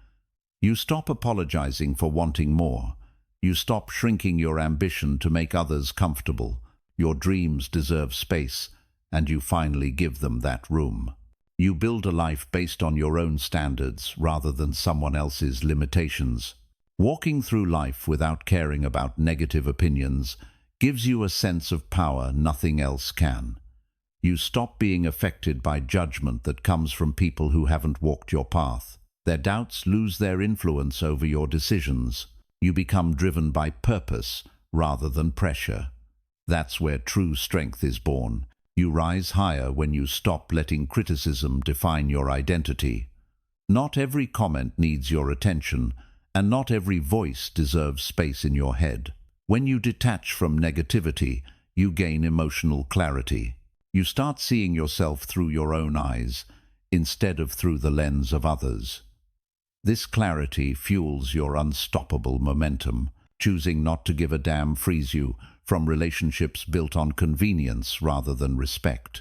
You stop apologizing for wanting more. You stop shrinking your ambition to make others comfortable. Your dreams deserve space, and you finally give them that room. You build a life based on your own standards rather than someone else's limitations. Walking through life without caring about negative opinions gives you a sense of power nothing else can. You stop being affected by judgment that comes from people who haven't walked your path. Their doubts lose their influence over your decisions. You become driven by purpose rather than pressure. That's where true strength is born. You rise higher when you stop letting criticism define your identity. Not every comment needs your attention, and not every voice deserves space in your head. When you detach from negativity, you gain emotional clarity. You start seeing yourself through your own eyes, instead of through the lens of others. This clarity fuels your unstoppable momentum. Choosing not to give a damn frees you from relationships built on convenience rather than respect.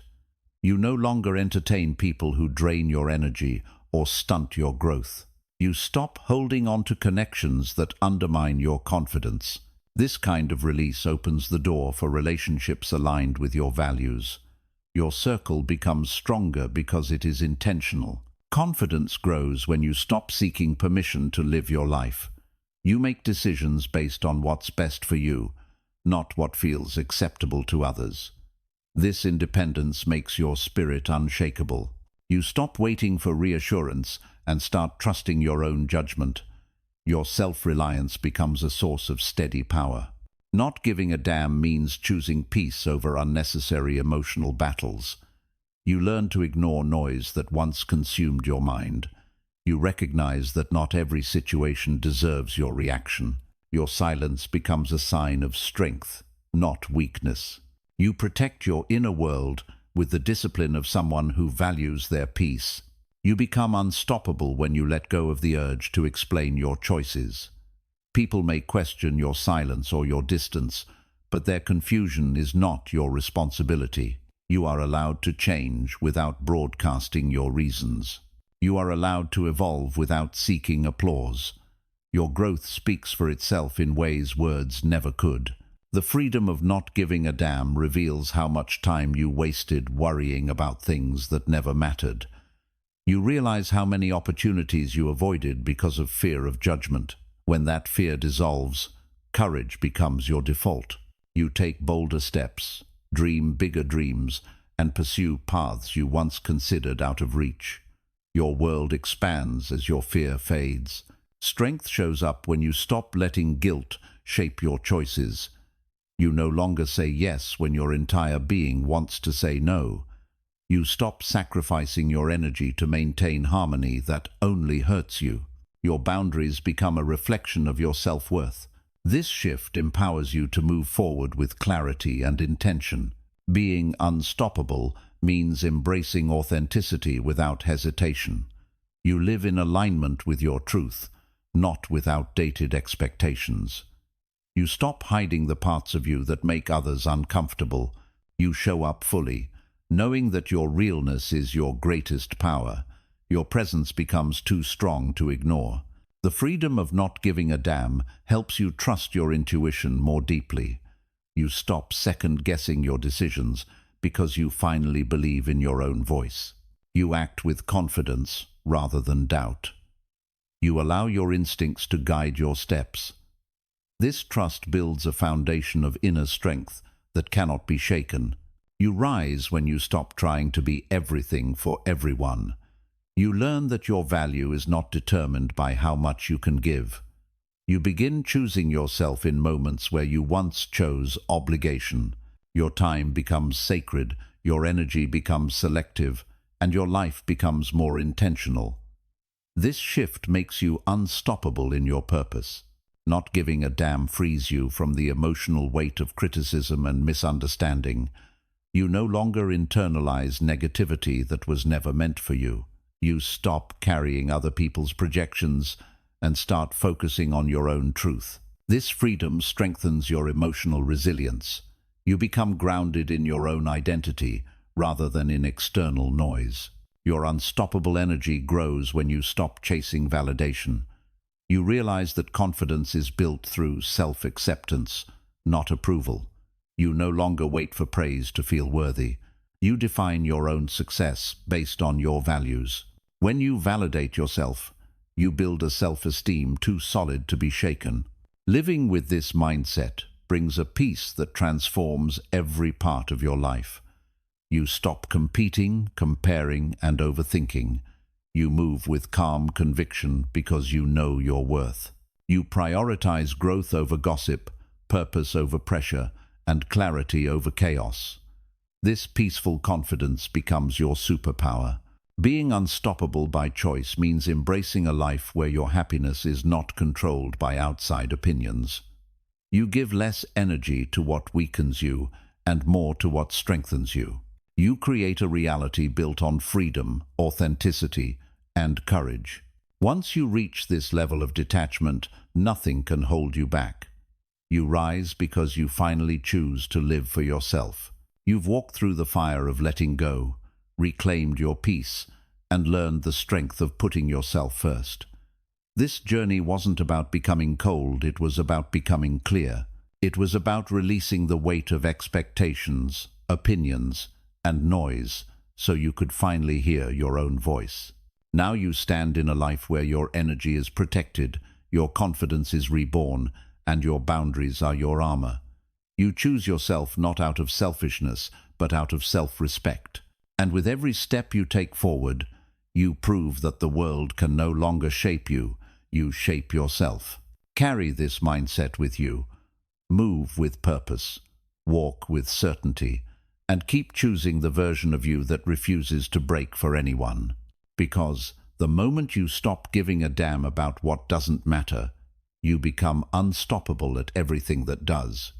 You no longer entertain people who drain your energy or stunt your growth. You stop holding on to connections that undermine your confidence. This kind of release opens the door for relationships aligned with your values. Your circle becomes stronger because it is intentional. Confidence grows when you stop seeking permission to live your life. You make decisions based on what's best for you, not what feels acceptable to others. This independence makes your spirit unshakable. You stop waiting for reassurance and start trusting your own judgment. Your self-reliance becomes a source of steady power. Not giving a damn means choosing peace over unnecessary emotional battles. You learn to ignore noise that once consumed your mind. You recognize that not every situation deserves your reaction. Your silence becomes a sign of strength, not weakness. You protect your inner world with the discipline of someone who values their peace. You become unstoppable when you let go of the urge to explain your choices. People may question your silence or your distance, but their confusion is not your responsibility. You are allowed to change without broadcasting your reasons. You are allowed to evolve without seeking applause. Your growth speaks for itself in ways words never could. The freedom of not giving a damn reveals how much time you wasted worrying about things that never mattered. You realize how many opportunities you avoided because of fear of judgment. When that fear dissolves, courage becomes your default. You take bolder steps, dream bigger dreams, and pursue paths you once considered out of reach. Your world expands as your fear fades. Strength shows up when you stop letting guilt shape your choices. You no longer say yes when your entire being wants to say no. You stop sacrificing your energy to maintain harmony that only hurts you. Your boundaries become a reflection of your self-worth. This shift empowers you to move forward with clarity and intention. Being unstoppable means embracing authenticity without hesitation. You live in alignment with your truth, not with outdated expectations. You stop hiding the parts of you that make others uncomfortable. You show up fully, knowing that your realness is your greatest power. Your presence becomes too strong to ignore. The freedom of not giving a damn helps you trust your intuition more deeply. You stop second-guessing your decisions because you finally believe in your own voice. You act with confidence rather than doubt. You allow your instincts to guide your steps. This trust builds a foundation of inner strength that cannot be shaken. You rise when you stop trying to be everything for everyone. You learn that your value is not determined by how much you can give. You begin choosing yourself in moments where you once chose obligation. Your time becomes sacred, your energy becomes selective, and your life becomes more intentional. This shift makes you unstoppable in your purpose. Not giving a damn frees you from the emotional weight of criticism and misunderstanding. You no longer internalize negativity that was never meant for you. You stop carrying other people's projections and start focusing on your own truth. This freedom strengthens your emotional resilience. You become grounded in your own identity rather than in external noise. Your unstoppable energy grows when you stop chasing validation. You realize that confidence is built through self-acceptance, not approval. You no longer wait for praise to feel worthy. You define your own success based on your values. When you validate yourself, you build a self-esteem too solid to be shaken. Living with this mindset brings a peace that transforms every part of your life. You stop competing, comparing, and overthinking. You move with calm conviction because you know your worth. You prioritize growth over gossip, purpose over pressure, and clarity over chaos. This peaceful confidence becomes your superpower. Being unstoppable by choice means embracing a life where your happiness is not controlled by outside opinions. You give less energy to what weakens you and more to what strengthens you. You create a reality built on freedom, authenticity, and courage. Once you reach this level of detachment, nothing can hold you back. You rise because you finally choose to live for yourself. You've walked through the fire of letting go, reclaimed your peace, and learned the strength of putting yourself first. This journey wasn't about becoming cold, it was about becoming clear. It was about releasing the weight of expectations, opinions, and noise so you could finally hear your own voice. Now you stand in a life where your energy is protected, your confidence is reborn, and your boundaries are your armor. You choose yourself not out of selfishness, but out of self-respect. And with every step you take forward, you prove that the world can no longer shape you, you shape yourself. Carry this mindset with you. Move with purpose, walk with certainty, and keep choosing the version of you that refuses to break for anyone. Because the moment you stop giving a damn about what doesn't matter, you become unstoppable at everything that does.